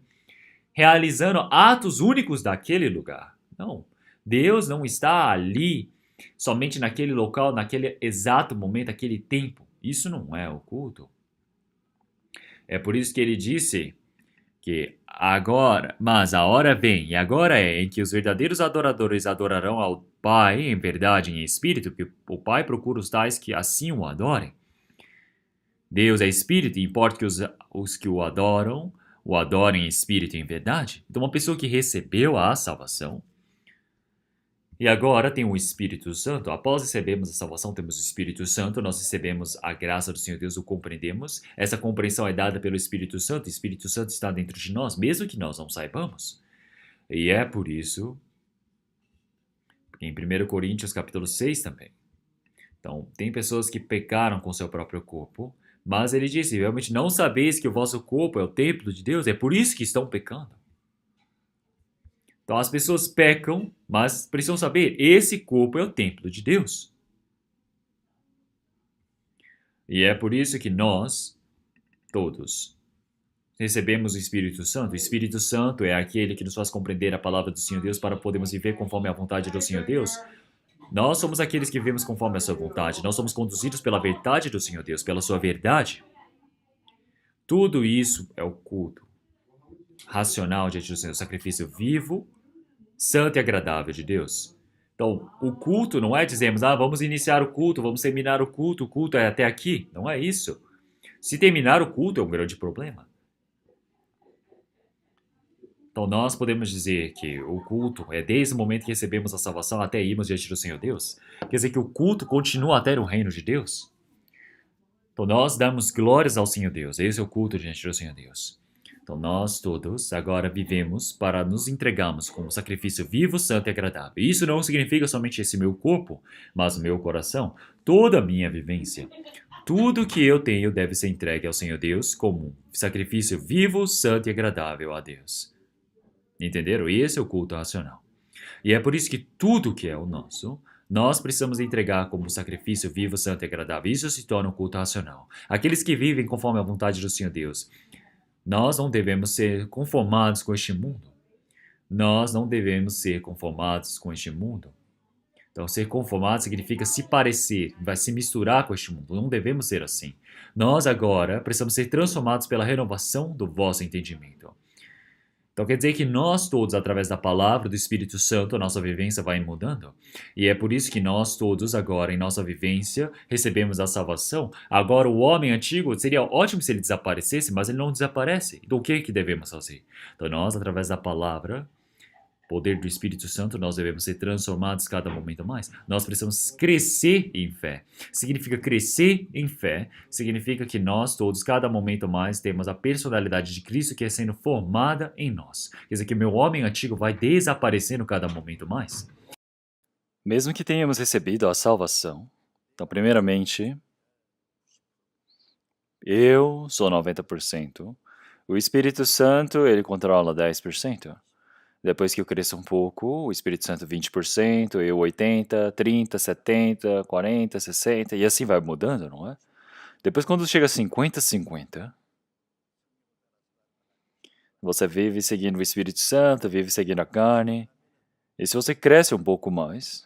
realizando atos únicos daquele lugar? Não. Deus não está ali somente naquele local, naquele exato momento, aquele tempo. Isso não é o culto. É por isso que ele disse que agora, mas a hora vem, e agora é, em que os verdadeiros adoradores adorarão ao Pai em verdade e em espírito, que o Pai procura os tais que assim o adorem. Deus é espírito e importa que os que o adorem em espírito e em verdade. Então, uma pessoa que recebeu a salvação e agora tem o Espírito Santo. Após recebermos a salvação, temos o Espírito Santo, nós recebemos a graça do Senhor Deus, o compreendemos. Essa compreensão é dada pelo Espírito Santo. O Espírito Santo está dentro de nós, mesmo que nós não saibamos. E é por isso que em 1 Coríntios capítulo 6 também. Então, tem pessoas que pecaram com seu próprio corpo, mas ele disse, realmente não sabeis que o vosso corpo é o templo de Deus, é por isso que estão pecando. Então as pessoas pecam, mas precisam saber, esse corpo é o templo de Deus. E é por isso que nós, todos, recebemos o Espírito Santo. O Espírito Santo é aquele que nos faz compreender a palavra do Senhor Deus para podermos viver conforme a vontade do Senhor Deus. Nós somos aqueles que vivemos conforme a sua vontade. Nós somos conduzidos pela verdade do Senhor Deus, pela sua verdade. Tudo isso é o culto racional diante do Senhor, o sacrifício vivo, santo e agradável de Deus. Então, o culto não é dizermos, vamos iniciar o culto, vamos terminar o culto é até aqui. Não é isso. Se terminar o culto é um grande problema. Então, nós podemos dizer que o culto é desde o momento que recebemos a salvação até irmos diante do Senhor Deus. Quer dizer que o culto continua até o reino de Deus. Então, nós damos glórias ao Senhor Deus. Esse é o culto diante do Senhor Deus. Então, nós todos agora vivemos para nos entregarmos como sacrifício vivo, santo e agradável. Isso não significa somente esse meu corpo, mas o meu coração, toda a minha vivência. Tudo que eu tenho deve ser entregue ao Senhor Deus como sacrifício vivo, santo e agradável a Deus. Entenderam? Esse é o culto racional. E é por isso que tudo que é o nosso, nós precisamos entregar como sacrifício vivo, santo e agradável. Isso se torna um culto racional. Aqueles que vivem conforme a vontade do Senhor Deus, nós não devemos ser conformados com este mundo. Nós não devemos ser conformados com este mundo. Então, ser conformado significa se parecer, vai se misturar com este mundo. Não devemos ser assim. Nós agora precisamos ser transformados pela renovação do vosso entendimento. Então quer dizer que nós todos, através da palavra do Espírito Santo, a nossa vivência vai mudando. E é por isso que nós todos agora, em nossa vivência, recebemos a salvação. Agora o homem antigo, seria ótimo se ele desaparecesse, mas ele não desaparece. Então o que devemos fazer? Então nós, através da palavra, poder do Espírito Santo, nós devemos ser transformados cada momento mais. Nós precisamos crescer em fé. Significa crescer em fé, significa que nós todos, cada momento mais, temos a personalidade de Cristo que é sendo formada em nós. Quer dizer que meu homem antigo vai desaparecendo cada momento mais. Mesmo que tenhamos recebido a salvação, então primeiramente, eu sou 90%, o Espírito Santo ele controla 10%. Depois que eu cresço um pouco, o Espírito Santo 20%, eu 80%, 30%, 70%, 40%, 60%, e assim vai mudando, não é? Depois quando chega a 50-50, você vive seguindo o Espírito Santo, vive seguindo a carne, e se você cresce um pouco mais,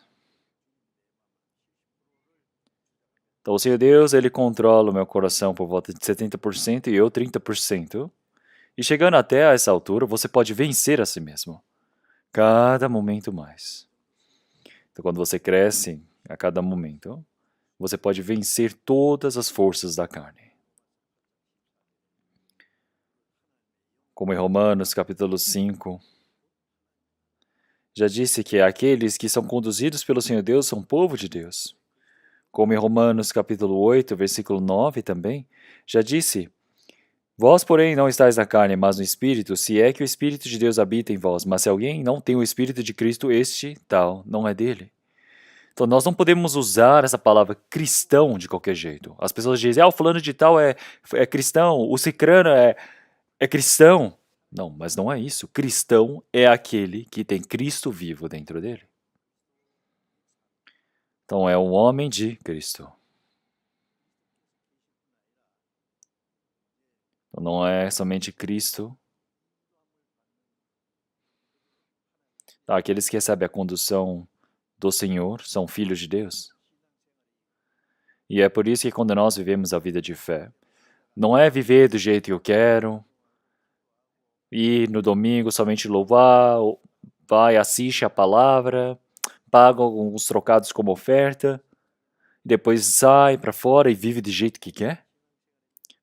então o Senhor Deus, Ele controla o meu coração por volta de 70% e eu 30%, e chegando até a essa altura, você pode vencer a si mesmo. Cada momento mais. Então, quando você cresce a cada momento, você pode vencer todas as forças da carne. Como em Romanos capítulo 5, já disse que aqueles que são conduzidos pelo Senhor Deus são povo de Deus. Como em Romanos capítulo 8, versículo 9 também, já disse: Vós, porém, não estáis na carne, mas no Espírito, se é que o Espírito de Deus habita em vós. Mas se alguém não tem o Espírito de Cristo, este tal não é dele. Então, nós não podemos usar essa palavra cristão de qualquer jeito. As pessoas dizem, o fulano de tal é cristão, o cicrano é cristão. Não, mas não é isso. Cristão é aquele que tem Cristo vivo dentro dele. Então, é um homem de Cristo. Então, não é somente Cristo. Aqueles que recebem a condução do Senhor são filhos de Deus. E é por isso que quando nós vivemos a vida de fé, não é viver do jeito que eu quero, ir no domingo somente louvar, vai, assiste a palavra, paga alguns trocados como oferta, depois sai para fora e vive do jeito que quer?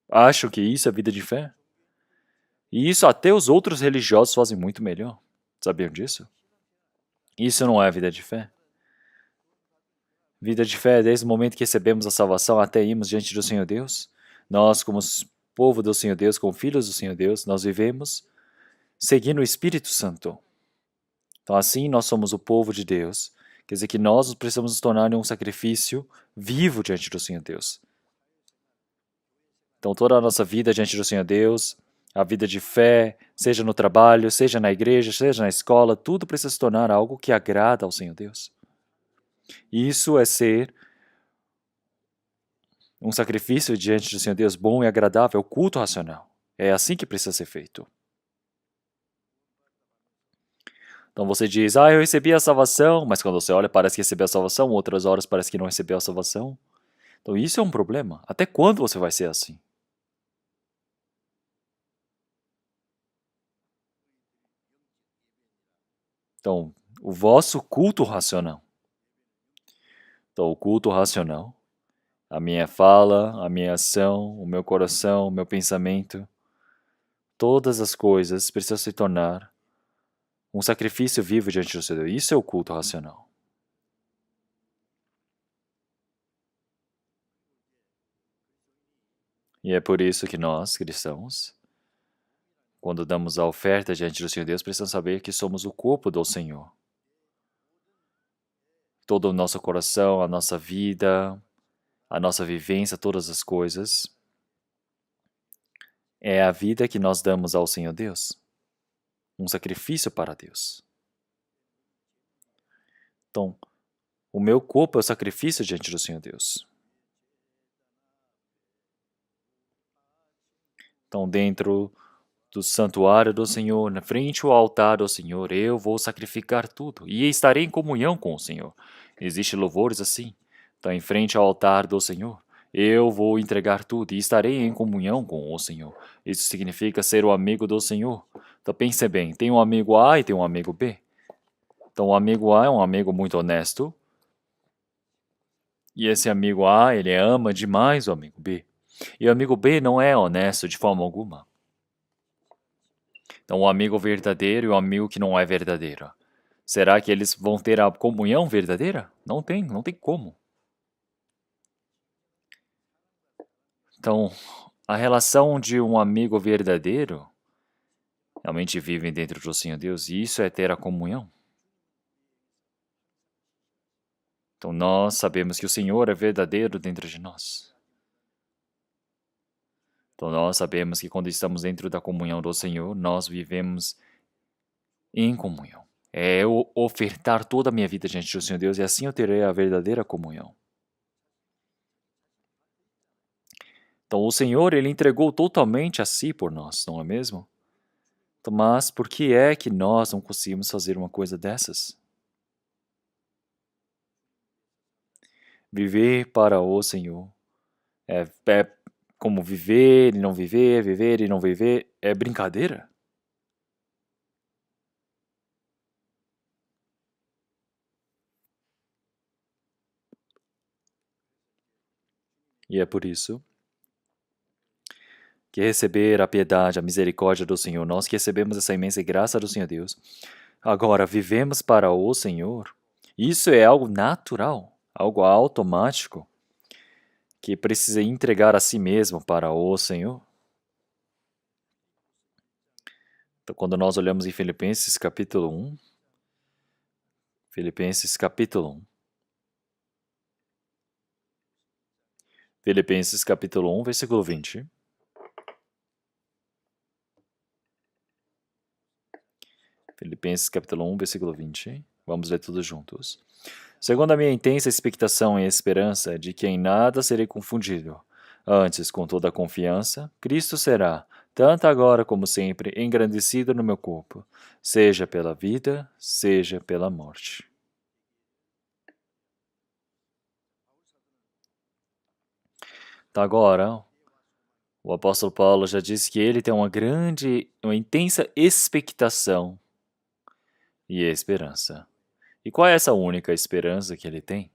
Acham que isso é vida de fé? E isso até os outros religiosos fazem muito melhor. Sabiam disso? Isso não é vida de fé. Vida de fé é desde o momento que recebemos a salvação até irmos diante do Senhor Deus. Nós, como povo do Senhor Deus, como filhos do Senhor Deus, nós vivemos seguindo o Espírito Santo. Então assim nós somos o povo de Deus. Quer dizer que nós precisamos nos tornar um sacrifício vivo diante do Senhor Deus. Então toda a nossa vida diante do Senhor Deus, a vida de fé, seja no trabalho, seja na igreja, seja na escola, tudo precisa se tornar algo que agrada ao Senhor Deus. Isso é ser um sacrifício diante do Senhor Deus bom e agradável, culto racional. É assim que precisa ser feito. Então você diz, eu recebi a salvação, mas quando você olha parece que recebeu a salvação, outras horas parece que não recebeu a salvação. Então isso é um problema. Até quando você vai ser assim? Então, o vosso culto racional. Então, o culto racional, a minha fala, a minha ação, o meu coração, o meu pensamento, todas as coisas precisam se tornar um sacrifício vivo diante do Senhor. Isso é o culto racional. E é por isso que nós, cristãos, quando damos a oferta diante do Senhor Deus, precisamos saber que somos o corpo do Senhor. Todo o nosso coração, a nossa vida, a nossa vivência, todas as coisas, é a vida que nós damos ao Senhor Deus. Um sacrifício para Deus. Então, o meu corpo é o sacrifício diante do Senhor Deus. Então, dentro do santuário do Senhor, na frente ao altar do Senhor, eu vou sacrificar tudo e estarei em comunhão com o Senhor. Existem louvores assim. Então, em frente ao altar do Senhor, eu vou entregar tudo e estarei em comunhão com o Senhor. Isso significa ser o amigo do Senhor. Então, pense bem, tem um amigo A e tem um amigo B. Então, o amigo A é um amigo muito honesto. E esse amigo A, ele ama demais o amigo B. E o amigo B não é honesto de forma alguma. Então, o amigo verdadeiro e o amigo que não é verdadeiro. Será que eles vão ter a comunhão verdadeira? Não tem como. Então, a relação de um amigo verdadeiro realmente vivem dentro do Senhor Deus, e isso é ter a comunhão. Então, nós sabemos que o Senhor é verdadeiro dentro de nós. Então, nós sabemos que quando estamos dentro da comunhão do Senhor, nós vivemos em comunhão. É eu ofertar toda a minha vida diante do Senhor Deus e assim eu terei a verdadeira comunhão. Então, o Senhor, Ele entregou totalmente a si por nós, não é mesmo? Mas por que é que nós não conseguimos fazer uma coisa dessas? Viver para o Senhor é como viver e não viver, viver e não viver, é brincadeira? E é por isso que receber a piedade, a misericórdia do Senhor, nós que recebemos essa imensa graça do Senhor Deus, agora vivemos para o Senhor, isso é algo natural, algo automático, que precisa entregar a si mesmo para o Senhor. Então, quando nós olhamos em Filipenses capítulo 1, Filipenses capítulo 1, Filipenses capítulo 1, versículo 20. Filipenses capítulo 1, versículo 20. Vamos ler tudo juntos. Segundo a minha intensa expectação e esperança de que em nada serei confundido, antes, com toda a confiança, Cristo será, tanto agora como sempre, engrandecido no meu corpo, seja pela vida, seja pela morte. Então agora, o apóstolo Paulo já disse que ele tem uma intensa expectação e esperança. E qual é essa única esperança que ele tem?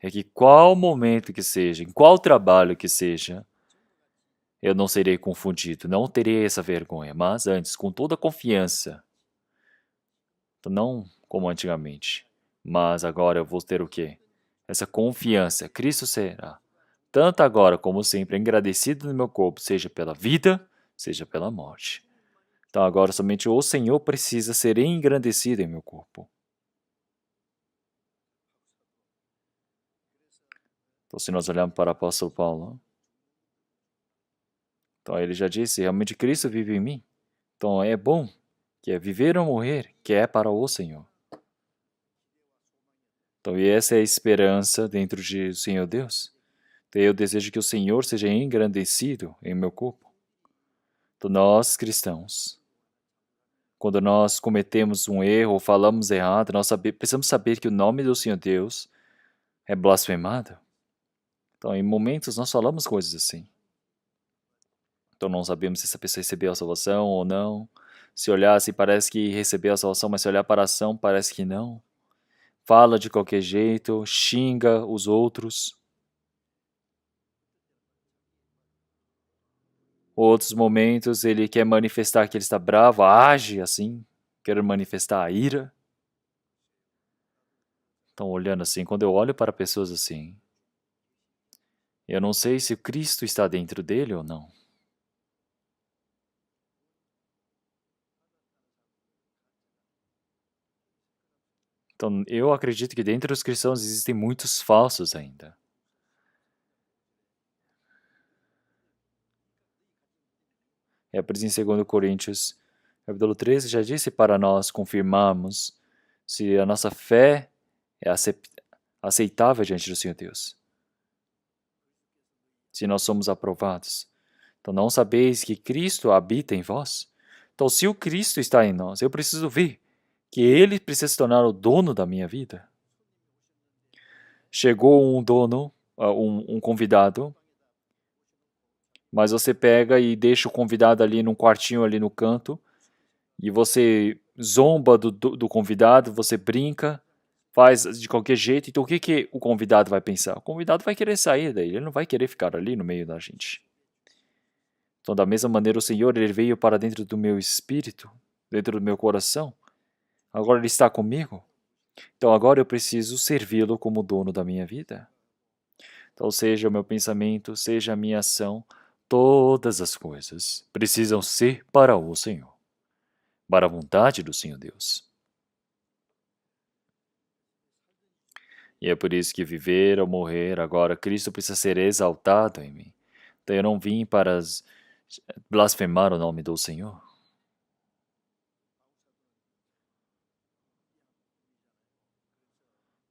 É que qual momento que seja, em qual trabalho que seja, eu não serei confundido, não terei essa vergonha, mas antes, com toda a confiança, então, não como antigamente, mas agora eu vou ter o quê? Essa confiança. Cristo será, tanto agora como sempre, agradecido no meu corpo, seja pela vida, seja pela morte. Então agora somente o Senhor precisa ser engrandecido em meu corpo. Então se nós olharmos para o apóstolo Paulo, então ele já disse, realmente Cristo vive em mim. Então é bom, que é viver ou morrer, que é para o Senhor. Então e essa é a esperança dentro de o Senhor Deus. Então eu desejo que o Senhor seja engrandecido em meu corpo. Então nós cristãos, quando nós cometemos um erro ou falamos errado, nós precisamos saber que o nome do Senhor Deus é blasfemado. Então em momentos nós falamos coisas assim. Então não sabemos se essa pessoa recebeu a salvação ou não. Se olhar, se parece que recebeu a salvação, mas se olhar para a ação, parece que não. Fala de qualquer jeito, xinga os outros. Outros momentos ele quer manifestar que ele está bravo, age assim, quer manifestar a ira. Então, olhando assim, quando eu olho para pessoas assim, eu não sei se o Cristo está dentro dele ou não. Então, eu acredito que dentro dos cristãos existem muitos falsos ainda. É por isso em 2 Coríntios, capítulo 13, já disse para nós confirmarmos se a nossa fé é aceitável diante do Senhor Deus. Se nós somos aprovados. Então não sabeis que Cristo habita em vós? Então se o Cristo está em nós, eu preciso ver que Ele precisa se tornar o dono da minha vida. Chegou um dono, um convidado, mas você pega e deixa o convidado ali num quartinho ali no canto, e você zomba do convidado, você brinca, faz de qualquer jeito. Então o que o convidado vai pensar? O convidado vai querer sair daí, ele não vai querer ficar ali no meio da gente. Então da mesma maneira o Senhor, Ele veio para dentro do meu espírito, dentro do meu coração. Agora Ele está comigo. Então agora eu preciso servi-lo como dono da minha vida. Então seja o meu pensamento, seja a minha ação, todas as coisas precisam ser para o Senhor, para a vontade do Senhor Deus. E é por isso que viver ou morrer, agora Cristo precisa ser exaltado em mim. Então eu não vim para blasfemar o nome do Senhor.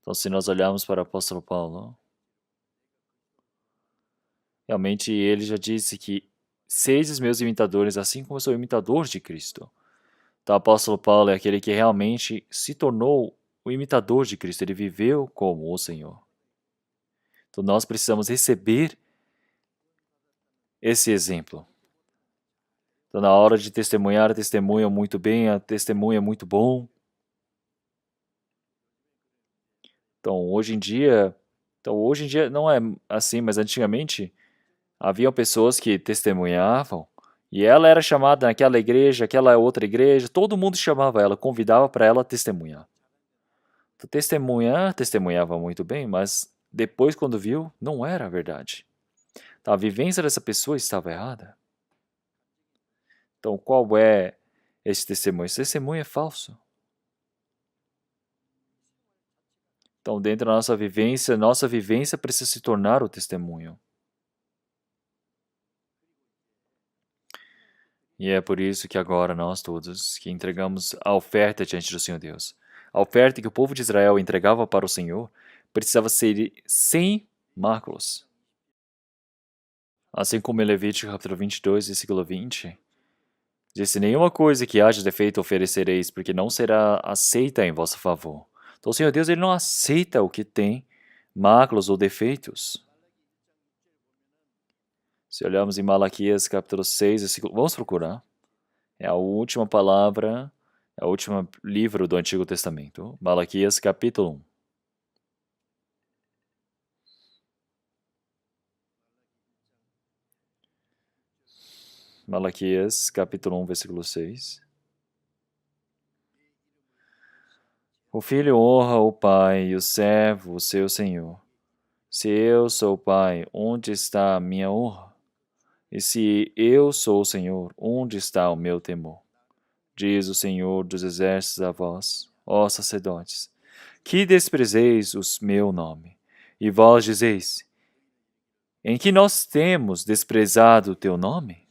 Então se nós olharmos para o apóstolo Paulo, realmente ele já disse que seis meus imitadores, assim como eu sou imitador de Cristo. Então o apóstolo Paulo é aquele que realmente se tornou o imitador de Cristo, ele viveu como o Senhor. Então nós precisamos receber esse exemplo. Então na hora de testemunhar, a testemunha muito bem, a testemunha muito bom. Então hoje em dia não é assim, mas antigamente haviam pessoas que testemunhavam e ela era chamada naquela igreja, aquela outra igreja, todo mundo chamava ela, convidava para ela testemunhar. Então, testemunhava muito bem, mas depois quando viu, não era a verdade. Então, a vivência dessa pessoa estava errada. Então qual é esse testemunho? Esse testemunho é falso. Então dentro da nossa vivência precisa se tornar o testemunho. E é por isso que agora nós todos que entregamos a oferta diante do Senhor Deus, a oferta que o povo de Israel entregava para o Senhor, precisava ser sem máculas. Assim como em Levítico capítulo 22, versículo 20, disse: nenhuma coisa que haja defeito oferecereis, porque não será aceita em vosso favor. Então o Senhor Deus ele não aceita o que tem máculas ou defeitos. Se olharmos em Malaquias capítulo 6, versículo... Vamos procurar. É a última palavra, é o último livro do Antigo Testamento. Malaquias capítulo 1. Malaquias capítulo 1, versículo 6. O filho honra o pai e o servo o seu senhor. Se eu sou o pai, onde está a minha honra? E se eu sou o Senhor, onde está o meu temor? Diz o Senhor dos exércitos a vós, ó sacerdotes, que desprezeis o meu nome. E vós dizeis, em que nós temos desprezado o teu nome?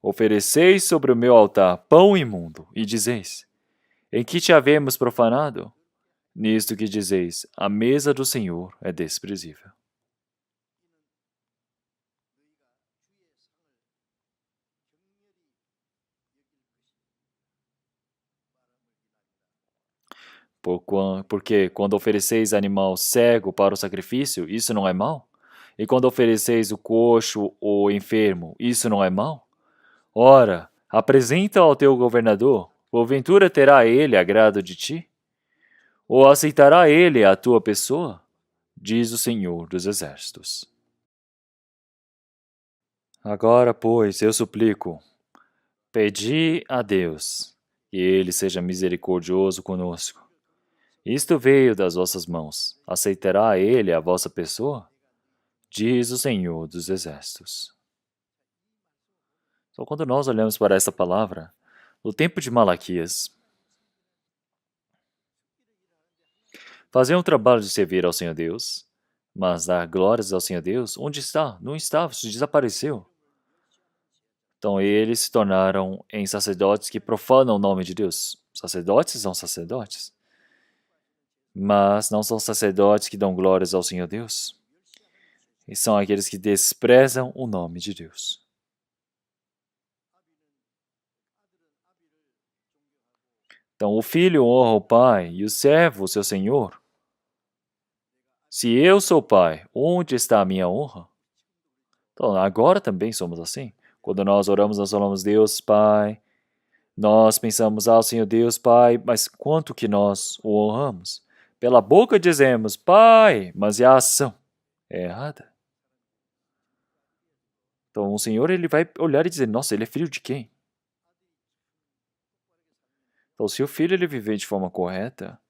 Ofereceis sobre o meu altar pão imundo, e dizeis, em que te havemos profanado? Nisto que dizeis, a mesa do Senhor é desprezível. Porque quando ofereceis animal cego para o sacrifício, isso não é mal? E quando ofereceis o coxo ou enfermo, isso não é mal? Ora, apresenta ao teu governador, porventura terá ele agrado de ti? Ou aceitará ele a tua pessoa? Diz o Senhor dos Exércitos. Agora, pois, eu suplico, pedi a Deus, que ele seja misericordioso conosco. Isto veio das vossas mãos. Aceitará ele a vossa pessoa? Diz o Senhor dos Exércitos. Então, quando nós olhamos para essa palavra, no tempo de Malaquias, fazer um trabalho de servir ao Senhor Deus, mas dar glórias ao Senhor Deus, onde está? Não estava, isso desapareceu. Então, eles se tornaram em sacerdotes que profanam o nome de Deus. Sacerdotes são sacerdotes, mas não são sacerdotes que dão glórias ao Senhor Deus. E são aqueles que desprezam o nome de Deus. Então, o filho honra o pai e o servo o seu senhor. Se eu sou pai, onde está a minha honra? Então, agora também somos assim. Quando nós oramos, nós falamos Deus Pai. Nós pensamos, Senhor Deus Pai, mas quanto que nós o honramos? Pela boca dizemos Pai, mas a ação é errada. Então, o Senhor ele vai olhar e dizer, nossa, ele é filho de quem? Então, se o filho ele viver de forma correta,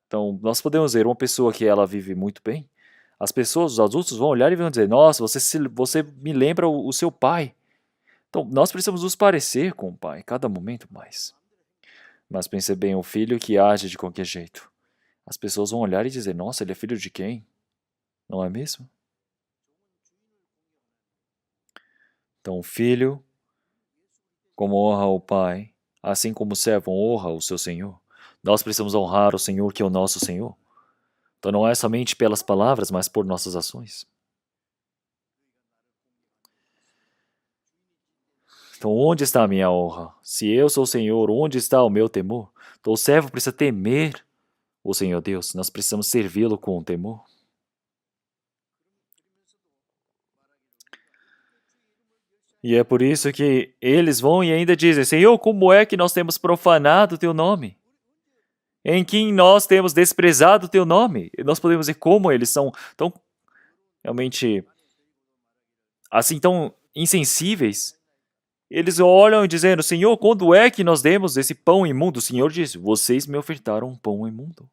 então nós podemos ver uma pessoa que ela vive muito bem, as pessoas, os adultos vão olhar e vão dizer, nossa, você me lembra o seu pai. Então, nós precisamos nos parecer com o pai, cada momento mais. Mas pense bem, o filho que age de qualquer jeito. As pessoas vão olhar e dizer, nossa, ele é filho de quem? Não é mesmo? Então, o filho, como honra o pai, assim como o servo honra o seu senhor, nós precisamos honrar o Senhor que é o nosso Senhor. Então, não é somente pelas palavras, mas por nossas ações. Então, onde está a minha honra? Se eu sou o Senhor, onde está o meu temor? Então, o servo precisa temer o Senhor Deus. Nós precisamos servi-lo com temor. E é por isso que eles vão e ainda dizem, Senhor, como é que nós temos profanado o teu nome? Em quem nós temos desprezado o teu nome? E nós podemos ver como eles são tão, realmente, assim, tão insensíveis. Eles olham dizendo, Senhor, quando é que nós demos esse pão imundo? O Senhor diz, vocês me ofertaram um pão imundo.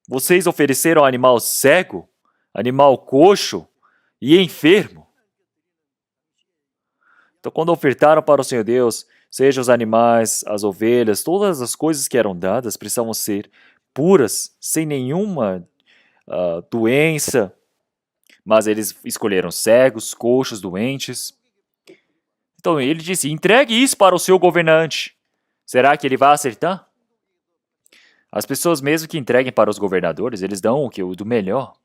Vocês ofereceram animal cego, animal coxo e enfermo. Então, quando ofertaram para o Senhor Deus, seja os animais, as ovelhas, todas as coisas que eram dadas precisavam ser puras, sem nenhuma doença. Mas eles escolheram cegos, coxos, doentes. Então ele disse, entregue isso para o seu governante. Será que ele vai acertar? As pessoas mesmo que entreguem para os governadores, eles dão o que? O do melhor.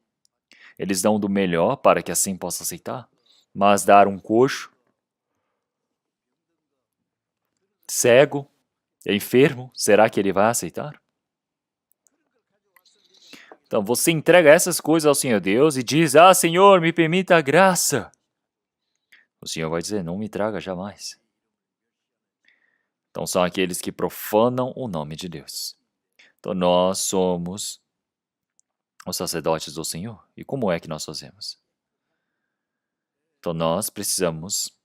Eles dão do melhor para que assim possa aceitar. Mas dar um coxo, cego, é enfermo, será que ele vai aceitar? Então você entrega essas coisas ao Senhor Deus e diz: Ah, Senhor, me permita a graça. O Senhor vai dizer: Não me traga jamais. Então são aqueles que profanam o nome de Deus. Então nós somos os sacerdotes do Senhor. E como é que nós fazemos? Então nós precisamos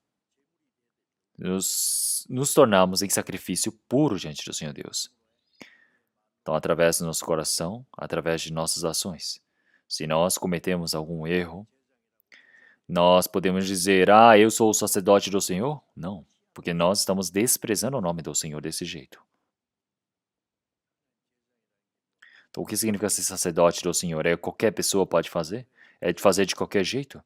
nos tornarmos em sacrifício puro diante do Senhor Deus. Então, através do nosso coração, através de nossas ações. Se nós cometemos algum erro, nós podemos dizer: Ah, eu sou o sacerdote do Senhor? Não, porque nós estamos desprezando o nome do Senhor desse jeito. Então, o que significa ser sacerdote do Senhor? É qualquer pessoa pode fazer? É de fazer de qualquer jeito?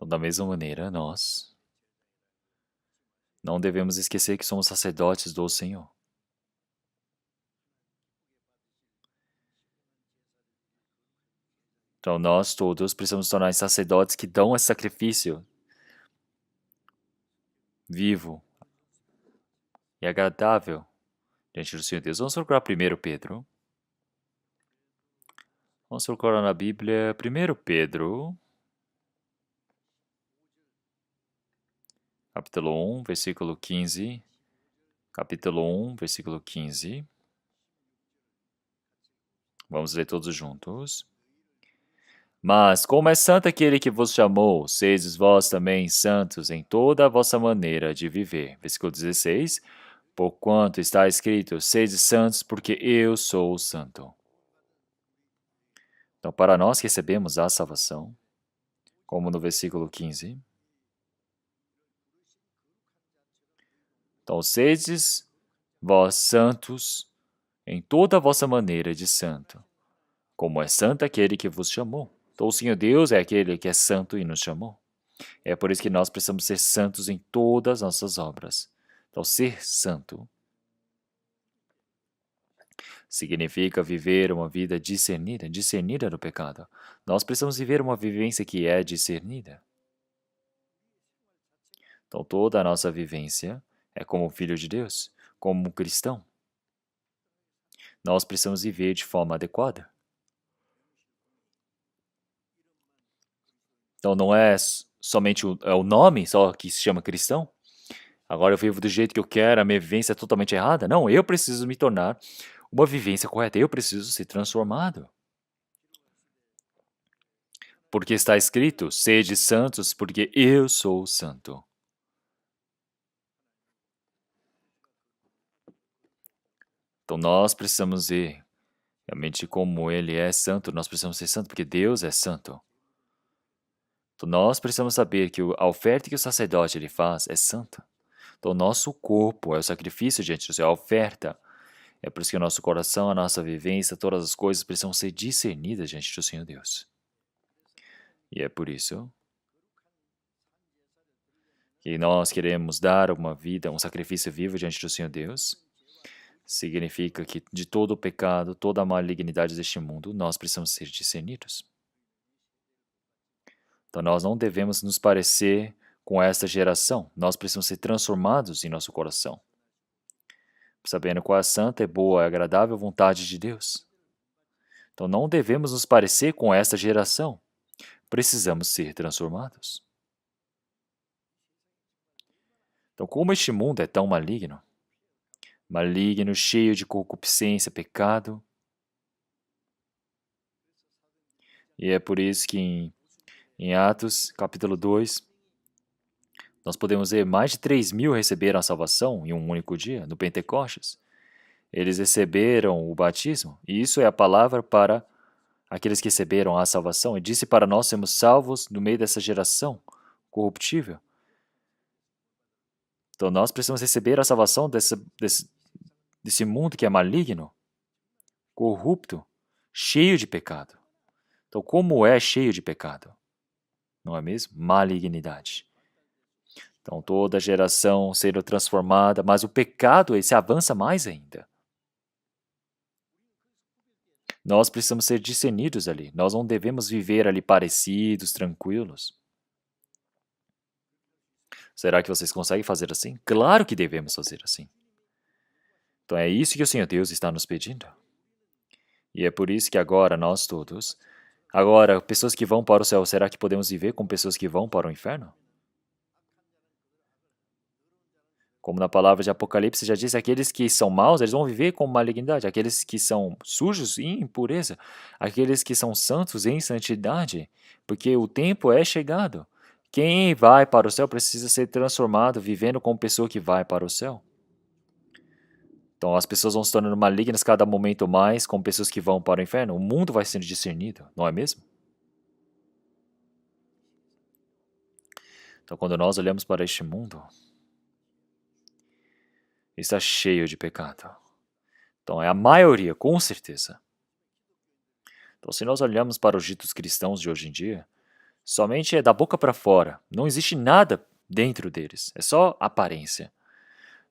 Então, da mesma maneira, nós não devemos esquecer que somos sacerdotes do Senhor. Então, nós todos precisamos tornar sacerdotes que dão esse sacrifício vivo e agradável diante do Senhor Deus. Vamos procurar 1 Pedro. Vamos procurar na Bíblia 1 Pedro, capítulo 1, versículo 15. Capítulo 1, versículo 15. Vamos ler todos juntos. Mas, como é santo aquele que vos chamou, sedes vós também santos em toda a vossa maneira de viver. Versículo 16. Porquanto está escrito: Sede santos, porque eu sou santo. Então, para nós que recebemos a salvação, como no versículo 15. Então, sedes vós santos em toda a vossa maneira de santo, como é santo aquele que vos chamou. Então, o Senhor Deus é aquele que é santo e nos chamou. É por isso que nós precisamos ser santos em todas as nossas obras. Então, ser santo significa viver uma vida discernida do pecado. Nós precisamos viver uma vivência que é discernida. Então, toda a nossa vivência é como filho de Deus, como cristão. Nós precisamos viver de forma adequada. Então, não é somente o nome só que se chama cristão. Agora eu vivo do jeito que eu quero, a minha vivência é totalmente errada. Não, eu preciso me tornar uma vivência correta. Eu preciso ser transformado. Porque está escrito: Sede santos, porque eu sou santo. Então nós precisamos ver realmente como Ele é santo. Nós precisamos ser santos, porque Deus é santo. Então nós precisamos saber que a oferta que o sacerdote ele faz é santa. Então o nosso corpo é o sacrifício diante do Senhor, a oferta. É por isso que o nosso coração, a nossa vivência, todas as coisas precisam ser discernidas diante do Senhor Deus. E é por isso que nós queremos dar uma vida, um sacrifício vivo diante do Senhor Deus. Significa que de todo o pecado, toda a malignidade deste mundo, nós precisamos ser discernidos. Então nós não devemos nos parecer com esta geração. Nós precisamos ser transformados em nosso coração, sabendo qual é a santa, boa e agradável vontade de Deus. Então não devemos nos parecer com esta geração. Precisamos ser transformados. Então, como este mundo é tão maligno, cheio de concupiscência, pecado, e é por isso que em Atos, capítulo 2, nós podemos ver mais de 3.000 receberam a salvação em um único dia, no Pentecostes. Eles receberam o batismo, e isso é a palavra para aqueles que receberam a salvação. E disse para nós sermos salvos no meio dessa geração corruptível. Então nós precisamos receber a salvação desse mundo que é maligno, corrupto, cheio de pecado. Então como é cheio de pecado? Não é mesmo? Malignidade. Então toda geração sendo transformada, mas o pecado esse avança mais ainda. Nós precisamos ser discernidos ali. Nós não devemos viver ali parecidos, tranquilos. Será que vocês conseguem fazer assim? Claro que devemos fazer assim. Então é isso que o Senhor Deus está nos pedindo. E é por isso que agora nós todos, agora pessoas que vão para o céu, será que podemos viver com pessoas que vão para o inferno? Como na palavra de Apocalipse já diz, aqueles que são maus, eles vão viver com malignidade. Aqueles que são sujos em impureza. Aqueles que são santos em santidade. Porque o tempo é chegado. Quem vai para o céu precisa ser transformado, vivendo como pessoa que vai para o céu. Então as pessoas vão se tornando malignas cada momento mais, como pessoas que vão para o inferno. O mundo vai sendo discernido, não é mesmo? Então quando nós olhamos para este mundo, está cheio de pecado. Então é a maioria, com certeza. Então se nós olhamos para os ditos cristãos de hoje em dia, somente é da boca para fora. Não existe nada dentro deles. É só aparência.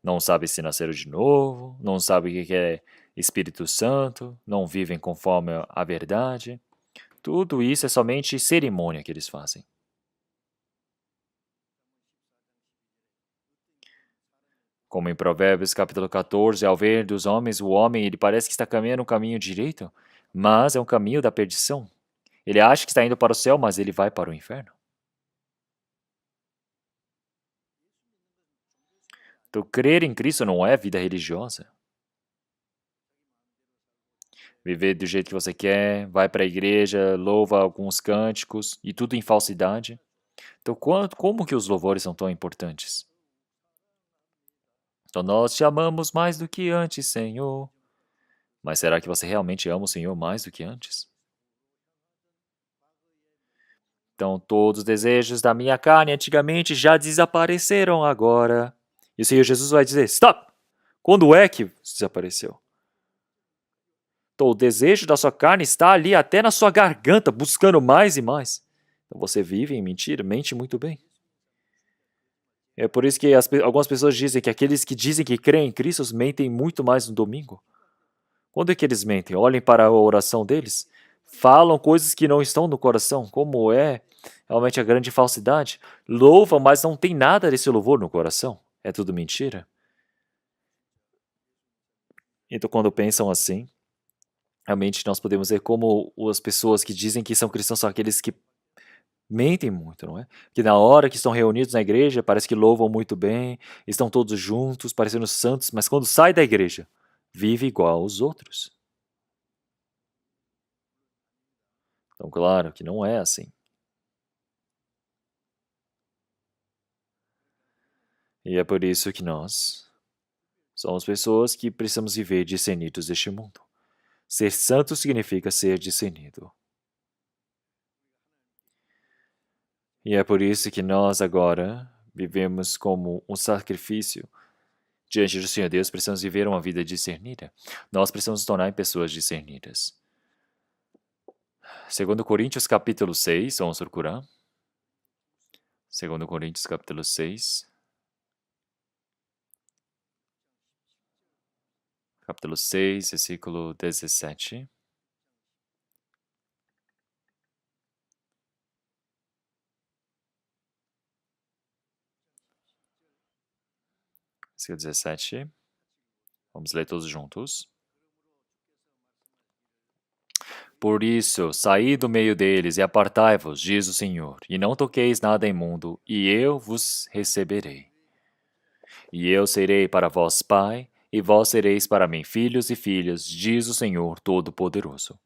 Não sabem se nasceram de novo, não sabem o que é Espírito Santo, não vivem conforme a verdade. Tudo isso é somente cerimônia que eles fazem. Como em Provérbios capítulo 14, ao ver dos homens, o homem ele parece que está caminhando um caminho direito, mas é um caminho da perdição. Ele acha que está indo para o céu, mas ele vai para o inferno. Então, crer em Cristo não é vida religiosa. Viver do jeito que você quer, vai para a igreja, louva alguns cânticos e tudo em falsidade. Então, como que os louvores são tão importantes? Então, nós te amamos mais do que antes, Senhor. Mas será que você realmente ama o Senhor mais do que antes? Então, todos os desejos da minha carne antigamente já desapareceram agora. E o Senhor Jesus vai dizer: Stop! Quando é que desapareceu? Então, o desejo da sua carne está ali até na sua garganta, buscando mais e mais. Então, você vive em mentira, mente muito bem. É por isso que algumas pessoas dizem que aqueles que dizem que creem em Cristo mentem muito mais no domingo. Quando é que eles mentem? Olhem para a oração deles. Falam coisas que não estão no coração, como é realmente a grande falsidade. Louvam, mas não tem nada desse louvor no coração. É tudo mentira. Então, quando pensam assim, realmente nós podemos ver como as pessoas que dizem que são cristãos são aqueles que mentem muito, não é? Que na hora que estão reunidos na igreja, parece que louvam muito bem, estão todos juntos, parecendo santos, mas quando sai da igreja, vive igual aos outros. Então, claro que não é assim. E é por isso que nós somos pessoas que precisamos viver discernidos deste mundo. Ser santo significa ser discernido. E é por isso que nós agora vivemos como um sacrifício diante do Senhor Deus, precisamos viver uma vida discernida. Nós precisamos nos tornar pessoas discernidas. Segundo Coríntios capítulo 6, vamos procurar. Segundo Coríntios capítulo 6. Capítulo 6, versículo 17. Versículo 17. Vamos ler todos juntos. Por isso, saí do meio deles e apartai-vos, diz o Senhor, e não toqueis nada imundo, e eu vos receberei. E eu serei para vós pai, e vós sereis para mim filhos e filhas, diz o Senhor Todo-Poderoso.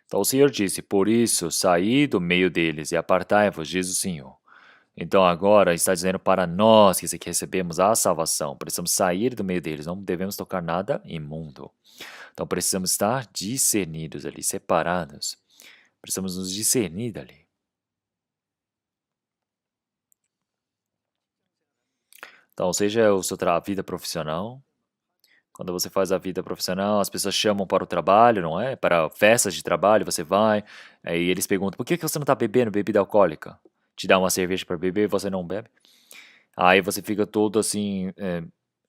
Então o Senhor disse, por isso, saí do meio deles e apartai-vos, diz o Senhor. Então agora está dizendo para nós que recebemos a salvação, precisamos sair do meio deles, não devemos tocar nada imundo. Então precisamos estar discernidos ali, separados. Precisamos nos discernir dali. Então, seja a vida profissional, quando você faz a vida profissional, as pessoas chamam para o trabalho, não é? Para festas de trabalho, você vai, aí eles perguntam, por que você não está bebendo bebida alcoólica? Te dá uma cerveja para beber e você não bebe? Aí você fica todo assim,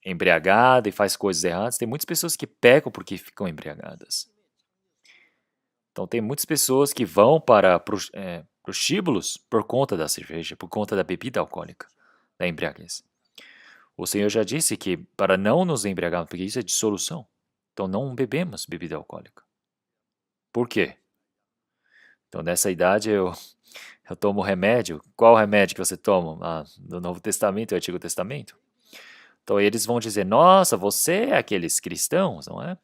embriagada e faz coisas erradas. Tem muitas pessoas que pecam porque ficam embriagadas. Então, tem muitas pessoas que vão para prostíbulos por conta da cerveja, por conta da bebida alcoólica, da embriaguez. O Senhor já disse que para não nos embriagarmos, porque isso é dissolução. Então, não bebemos bebida alcoólica. Por quê? Então, nessa idade, eu tomo remédio. Qual remédio que você toma? Do Novo Testamento e Antigo Testamento? Então, eles vão dizer, nossa, você é aqueles cristãos, não é?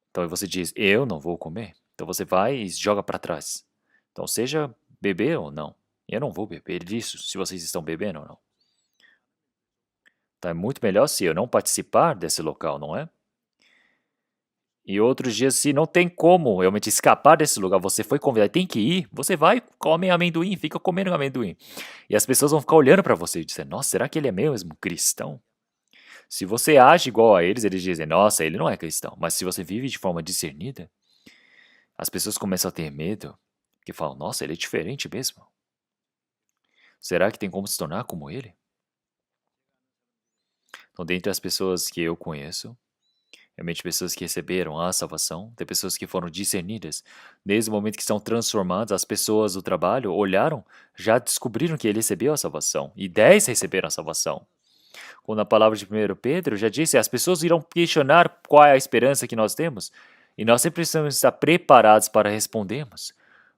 Então, você diz, eu não vou comer. Então, você vai e joga para trás. Então, seja beber ou não. Eu não vou beber disso, se vocês estão bebendo ou não. Então, é muito melhor se eu não participar desse local, não é? E outros dias, se não tem como realmente escapar desse lugar, você foi convidado, tem que ir, você vai, come amendoim, fica comendo amendoim. E as pessoas vão ficar olhando para você e dizer, nossa, será que ele é mesmo cristão? Se você age igual a eles dizem, nossa, ele não é cristão. Mas se você vive de forma discernida, as pessoas começam a ter medo, que falam, nossa, ele é diferente mesmo. Será que tem como se tornar como ele? Então, dentre as pessoas que eu conheço, realmente pessoas que receberam a salvação, tem pessoas que foram discernidas. Desde o momento que são transformadas, as pessoas do trabalho olharam, já descobriram que ele recebeu a salvação. E 10 receberam a salvação. Quando a palavra de 1 Pedro já disse, as pessoas irão questionar qual é a esperança que nós temos. E nós sempre precisamos estar preparados para respondermos.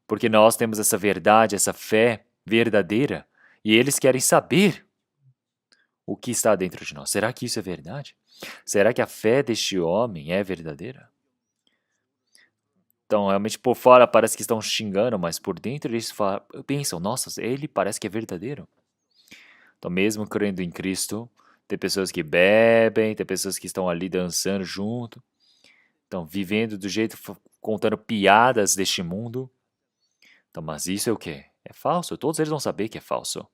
Porque nós temos essa verdade, essa fé verdadeira. E eles querem saber o que está dentro de nós. Será que isso é verdade? Será que a fé deste homem é verdadeira? Então, realmente, por fora parece que estão xingando, mas por dentro eles pensam, nossa, ele parece que é verdadeiro. Então, mesmo crendo em Cristo, tem pessoas que bebem, tem pessoas que estão ali dançando junto, estão vivendo do jeito, contando piadas deste mundo. Então, mas isso é o quê? É falso. Todos eles vão saber que é falso.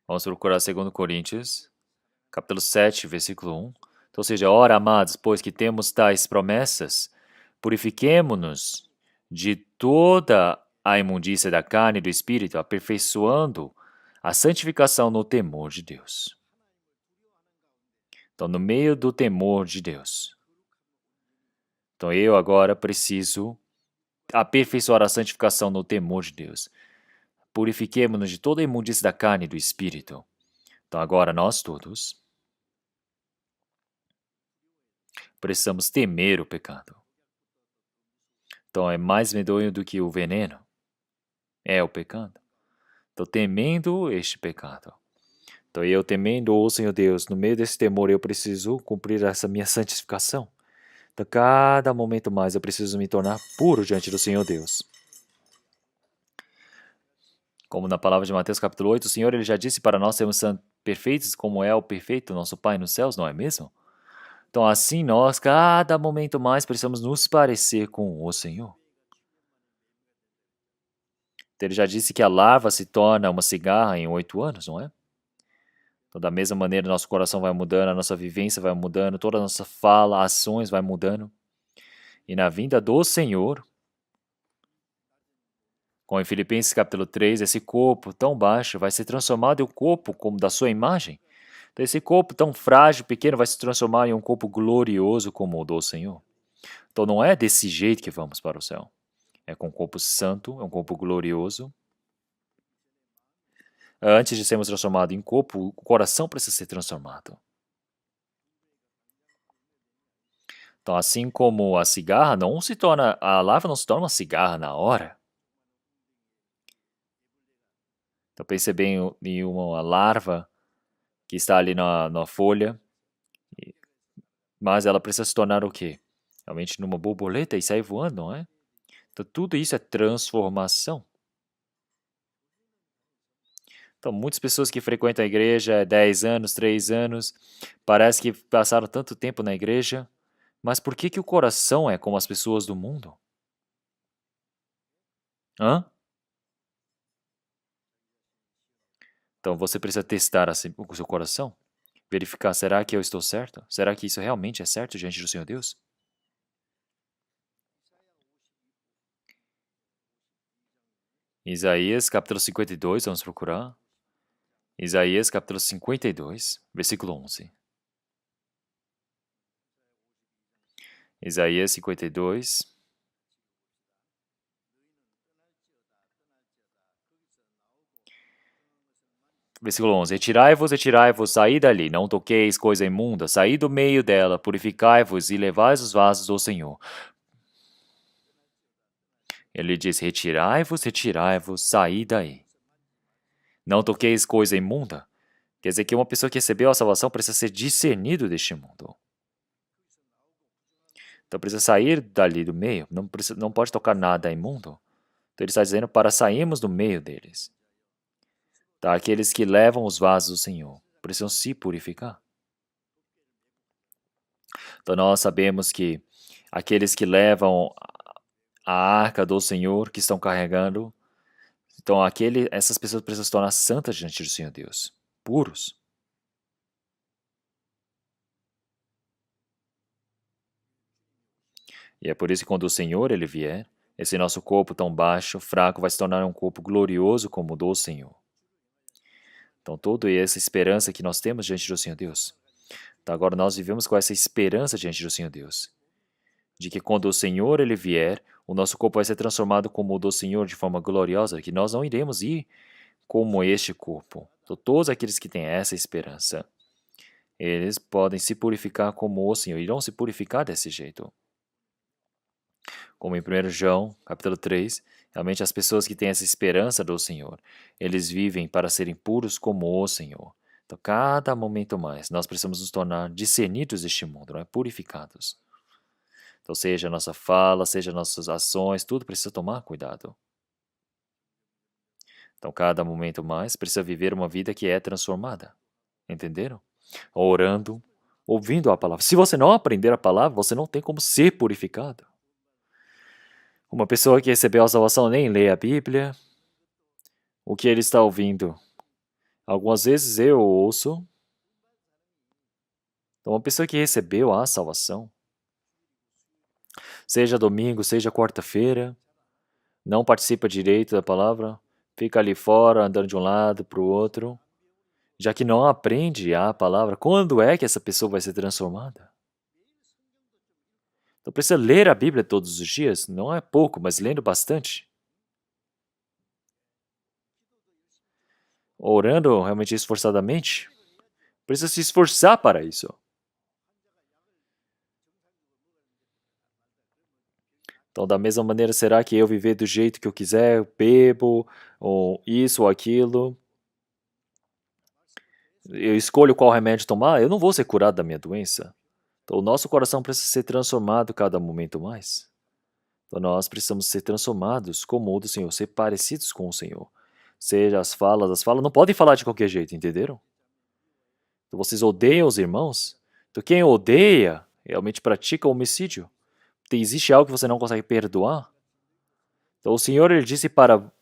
Vamos procurar 2 Coríntios, capítulo 7, versículo 1. Então, ou seja, ora, amados, pois que temos tais promessas, purifiquemo-nos de toda a imundícia da carne e do espírito, aperfeiçoando a santificação no temor de Deus. Então, no meio do temor de Deus. Então, eu agora preciso aperfeiçoar a santificação no temor de Deus. Purifiquemo-nos de toda a imundícia da carne e do espírito. Então, agora nós todos precisamos temer o pecado. Então, é mais medonho do que o veneno. É o pecado. Então, temendo este pecado. Então, eu temendo o Senhor Deus, no meio desse temor, eu preciso cumprir essa minha santificação. Então, cada momento mais, eu preciso me tornar puro diante do Senhor Deus. Como na palavra de Mateus capítulo 8, o Senhor ele já disse para nós sermos perfeitos como é o perfeito nosso Pai nos céus, não é mesmo? Então, assim nós, cada momento mais, precisamos nos parecer com o Senhor. Então, ele já disse que a larva se torna uma cigarra em 8 anos, não é? Então, da mesma maneira, nosso coração vai mudando, a nossa vivência vai mudando, toda a nossa fala, ações vai mudando. E na vinda do Senhor, como em Filipenses capítulo 3, esse corpo tão baixo vai ser transformado em um corpo como da sua imagem. Então, esse corpo tão frágil, pequeno, vai se transformar em um corpo glorioso como o do Senhor. Então, não é desse jeito que vamos para o céu. É com um corpo santo, é um corpo glorioso. Antes de sermos transformados em corpo, o coração precisa ser transformado. Então, assim como a cigarra a larva não se torna uma cigarra na hora. Então, pense bem em uma larva que está ali na folha, mas ela precisa se tornar o quê? Realmente numa borboleta e sair voando, não é? Então, tudo isso é transformação. Então, muitas pessoas que frequentam a igreja há 10 anos, 3 anos, parece que passaram tanto tempo na igreja, mas por que o coração é como as pessoas do mundo? Hã? Então, você precisa testar o seu coração, verificar, será que eu estou certo? Será que isso realmente é certo diante do Senhor Deus? Isaías capítulo 52, vamos procurar. Isaías capítulo 52, versículo 11. Isaías 52, versículo 11. Retirai-vos, retirai-vos, saí dali, não toqueis coisa imunda, saí do meio dela, purificai-vos e levai os vasos do Senhor. Ele diz, retirai-vos, retirai-vos, saí daí. Não toqueis coisa imunda. Quer dizer que uma pessoa que recebeu a salvação precisa ser discernido deste mundo. Então precisa sair dali do meio, não pode tocar nada imundo. Então ele está dizendo para sairmos do meio deles. Tá? Aqueles que levam os vasos do Senhor precisam se purificar. Então nós sabemos que aqueles que levam a arca do Senhor, que estão carregando, então essas pessoas precisam se tornar santas diante do Senhor Deus, puros. E é por isso que quando o Senhor ele vier, esse nosso corpo tão baixo, fraco, vai se tornar um corpo glorioso como o do Senhor. Então toda essa esperança que nós temos diante do Senhor Deus. Então agora nós vivemos com essa esperança diante do Senhor Deus, de que quando o Senhor ele vier, o nosso corpo vai ser transformado como o do Senhor de forma gloriosa, que nós não iremos ir como este corpo. Então todos aqueles que têm essa esperança, eles podem se purificar como o Senhor, irão se purificar desse jeito. Como em 1 João, capítulo 3, realmente as pessoas que têm essa esperança do Senhor, eles vivem para serem puros como o Senhor. Então, cada momento mais, nós precisamos nos tornar discernidos deste mundo, não é? Purificados. Então, seja a nossa fala, seja nossas ações, tudo precisa tomar cuidado. Então, cada momento mais, precisa viver uma vida que é transformada. Entenderam? Orando, ouvindo a palavra. Se você não aprender a palavra, você não tem como ser purificado. Uma pessoa que recebeu a salvação nem lê a Bíblia. O que ele está ouvindo? Algumas vezes eu ouço. Então, uma pessoa que recebeu a salvação, seja domingo, seja quarta-feira, não participa direito da palavra, fica ali fora, andando de um lado para o outro, já que não aprende a palavra, quando é que essa pessoa vai ser transformada? Então precisa ler a Bíblia todos os dias, não é pouco, mas lendo bastante. Orando realmente esforçadamente, precisa se esforçar para isso. Então, da mesma maneira, será que eu viver do jeito que eu quiser, eu bebo, ou isso ou aquilo? Eu escolho qual remédio tomar, eu não vou ser curado da minha doença. Então, o nosso coração precisa ser transformado cada momento mais. Então, nós precisamos ser transformados como o do Senhor, ser parecidos com o Senhor. Seja as falas não podem falar de qualquer jeito, entenderam? Então, vocês odeiam os irmãos? Então, quem odeia realmente pratica homicídio. Existe algo que você não consegue perdoar? Então, o Senhor ele disse para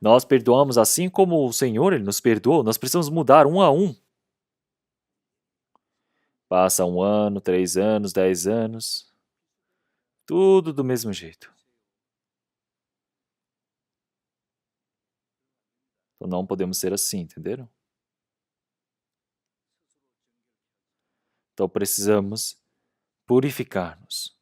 nós perdoamos assim como o Senhor ele nos perdoou. Nós precisamos mudar um a um. Passa 1 ano, 3 anos, 10 anos. Tudo do mesmo jeito. Então não podemos ser assim, entenderam? Então precisamos purificar-nos.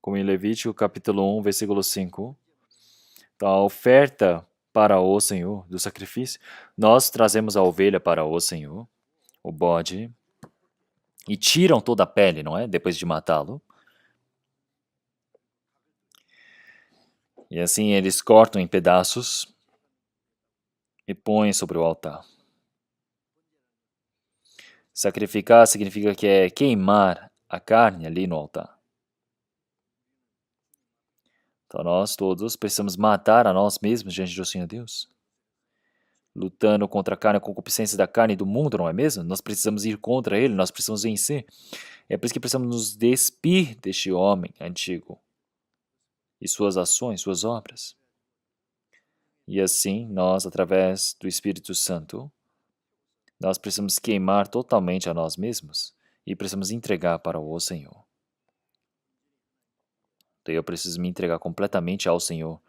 Como em Levítico capítulo 1, versículo 5. Então a oferta para o Senhor, do sacrifício, nós trazemos a ovelha para o Senhor, o bode, e tiram toda a pele, não é? Depois de matá-lo. E assim eles cortam em pedaços e põem sobre o altar. Sacrificar significa que é queimar a carne ali no altar. Então nós todos precisamos matar a nós mesmos diante do Senhor Deus. Lutando contra a carne, a concupiscência da carne e do mundo, não é mesmo? Nós precisamos ir contra ele, nós precisamos vencer. É por isso que precisamos nos despir deste homem antigo e suas ações, suas obras. E assim, nós, através do Espírito Santo, nós precisamos queimar totalmente a nós mesmos e precisamos entregar para o Senhor. Então eu preciso me entregar completamente ao Senhor,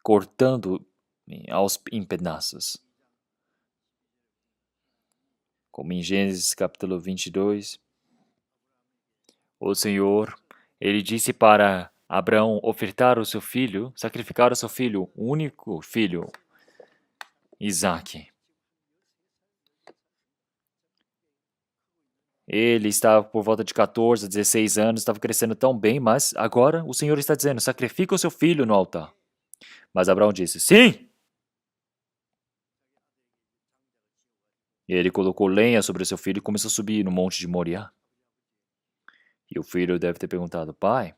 cortando em pedaços. Como em Gênesis capítulo 22, o Senhor, ele disse para Abraão ofertar o seu filho, sacrificar o seu filho, o único filho, Isaque. Ele estava por volta de 14, 16 anos, estava crescendo tão bem, mas agora o Senhor está dizendo, sacrifica o seu filho no altar. Mas Abraão disse, sim! E ele colocou lenha sobre o seu filho e começou a subir no monte de Moriá. E o filho deve ter perguntado, pai,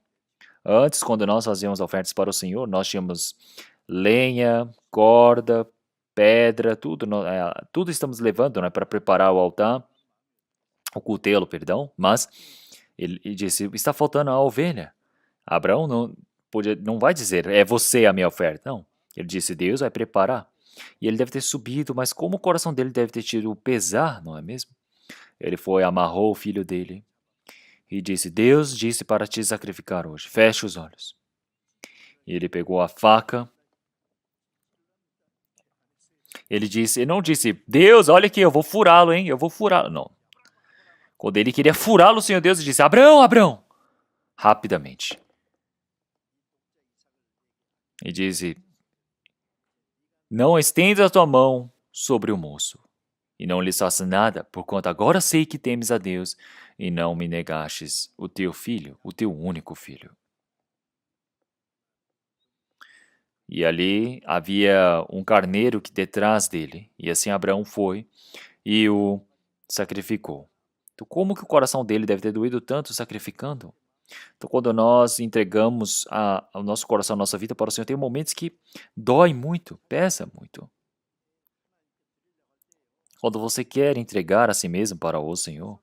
antes quando nós fazíamos ofertas para o Senhor, nós tínhamos lenha, corda, pedra, tudo, tudo estamos levando, né, para preparar o altar, o cutelo, perdão, mas ele disse, está faltando a ovelha. Abraão não vai dizer, é você a minha oferta, não. Ele disse, Deus vai preparar. E ele deve ter subido, mas como o coração dele deve ter tido pesar, não é mesmo? Ele foi, amarrou o filho dele e disse, Deus disse para te sacrificar hoje, feche os olhos. E ele pegou a faca. Ele não disse, Deus, olha aqui, eu vou furá-lo, hein, eu vou furá-lo. Não. Quando ele queria furá-lo, o Senhor Deus disse, Abraão, Abraão, rapidamente. E disse, não estenda a tua mão sobre o moço, e não lhe faça nada, porquanto agora sei que temes a Deus, e não me negastes o teu filho, o teu único filho. E ali havia um carneiro que detrás dele, e assim Abraão foi e o sacrificou. Então, como que o coração dele deve ter doído tanto sacrificando? Então, quando nós entregamos o nosso coração, a nossa vida para o Senhor, tem momentos que dói muito, pesa muito. Quando você quer entregar a si mesmo para o Senhor,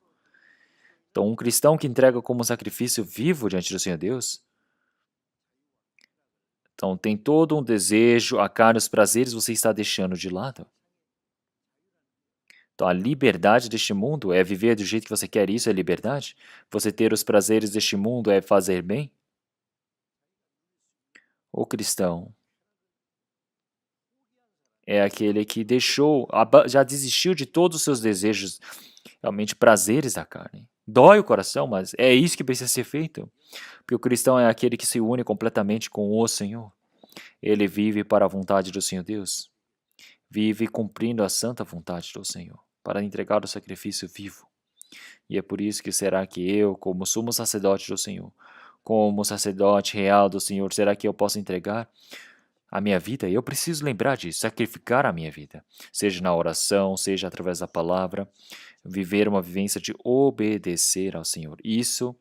então um cristão que entrega como sacrifício vivo diante do Senhor Deus, então tem todo um desejo, a carne, os prazeres você está deixando de lado. Então a liberdade deste mundo é viver do jeito que você quer, isso é liberdade? Você ter os prazeres deste mundo é fazer bem? O cristão é aquele que já desistiu de todos os seus desejos, realmente prazeres da carne. Dói o coração, mas é isso que precisa ser feito. Porque o cristão é aquele que se une completamente com o Senhor. Ele vive para a vontade do Senhor Deus. Vive cumprindo a santa vontade do Senhor, para entregar o sacrifício vivo. E é por isso que será que eu, como sumo sacerdote do Senhor, como sacerdote real do Senhor, será que eu posso entregar a minha vida? Eu preciso lembrar disso, sacrificar a minha vida, seja na oração, seja através da palavra, viver uma vivência de obedecer ao Senhor. Isso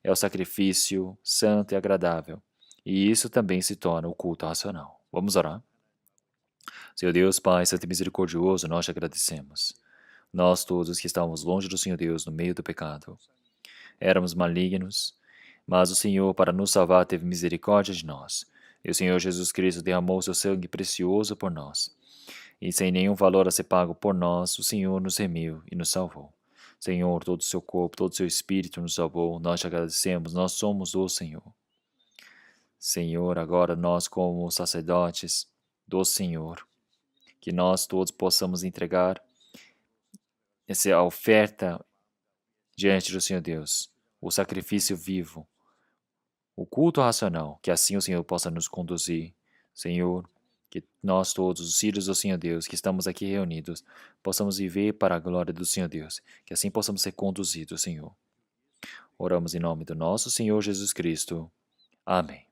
é o sacrifício santo e agradável. E isso também se torna o culto racional. Vamos orar? Senhor Deus, Pai, Santo e Misericordioso, nós te agradecemos. Nós todos que estávamos longe do Senhor Deus, no meio do pecado, éramos malignos, mas o Senhor, para nos salvar, teve misericórdia de nós. E o Senhor Jesus Cristo derramou seu sangue precioso por nós. E sem nenhum valor a ser pago por nós, o Senhor nos remiu e nos salvou. Senhor, todo o seu corpo, todo o seu espírito nos salvou. Nós te agradecemos, nós somos o Senhor. Senhor, agora nós como sacerdotes do Senhor, que nós todos possamos entregar essa oferta diante do Senhor Deus, o sacrifício vivo, o culto racional, que assim o Senhor possa nos conduzir. Senhor, que nós todos, os filhos do Senhor Deus, que estamos aqui reunidos, possamos viver para a glória do Senhor Deus, que assim possamos ser conduzidos, Senhor. Oramos em nome do nosso Senhor Jesus Cristo. Amém.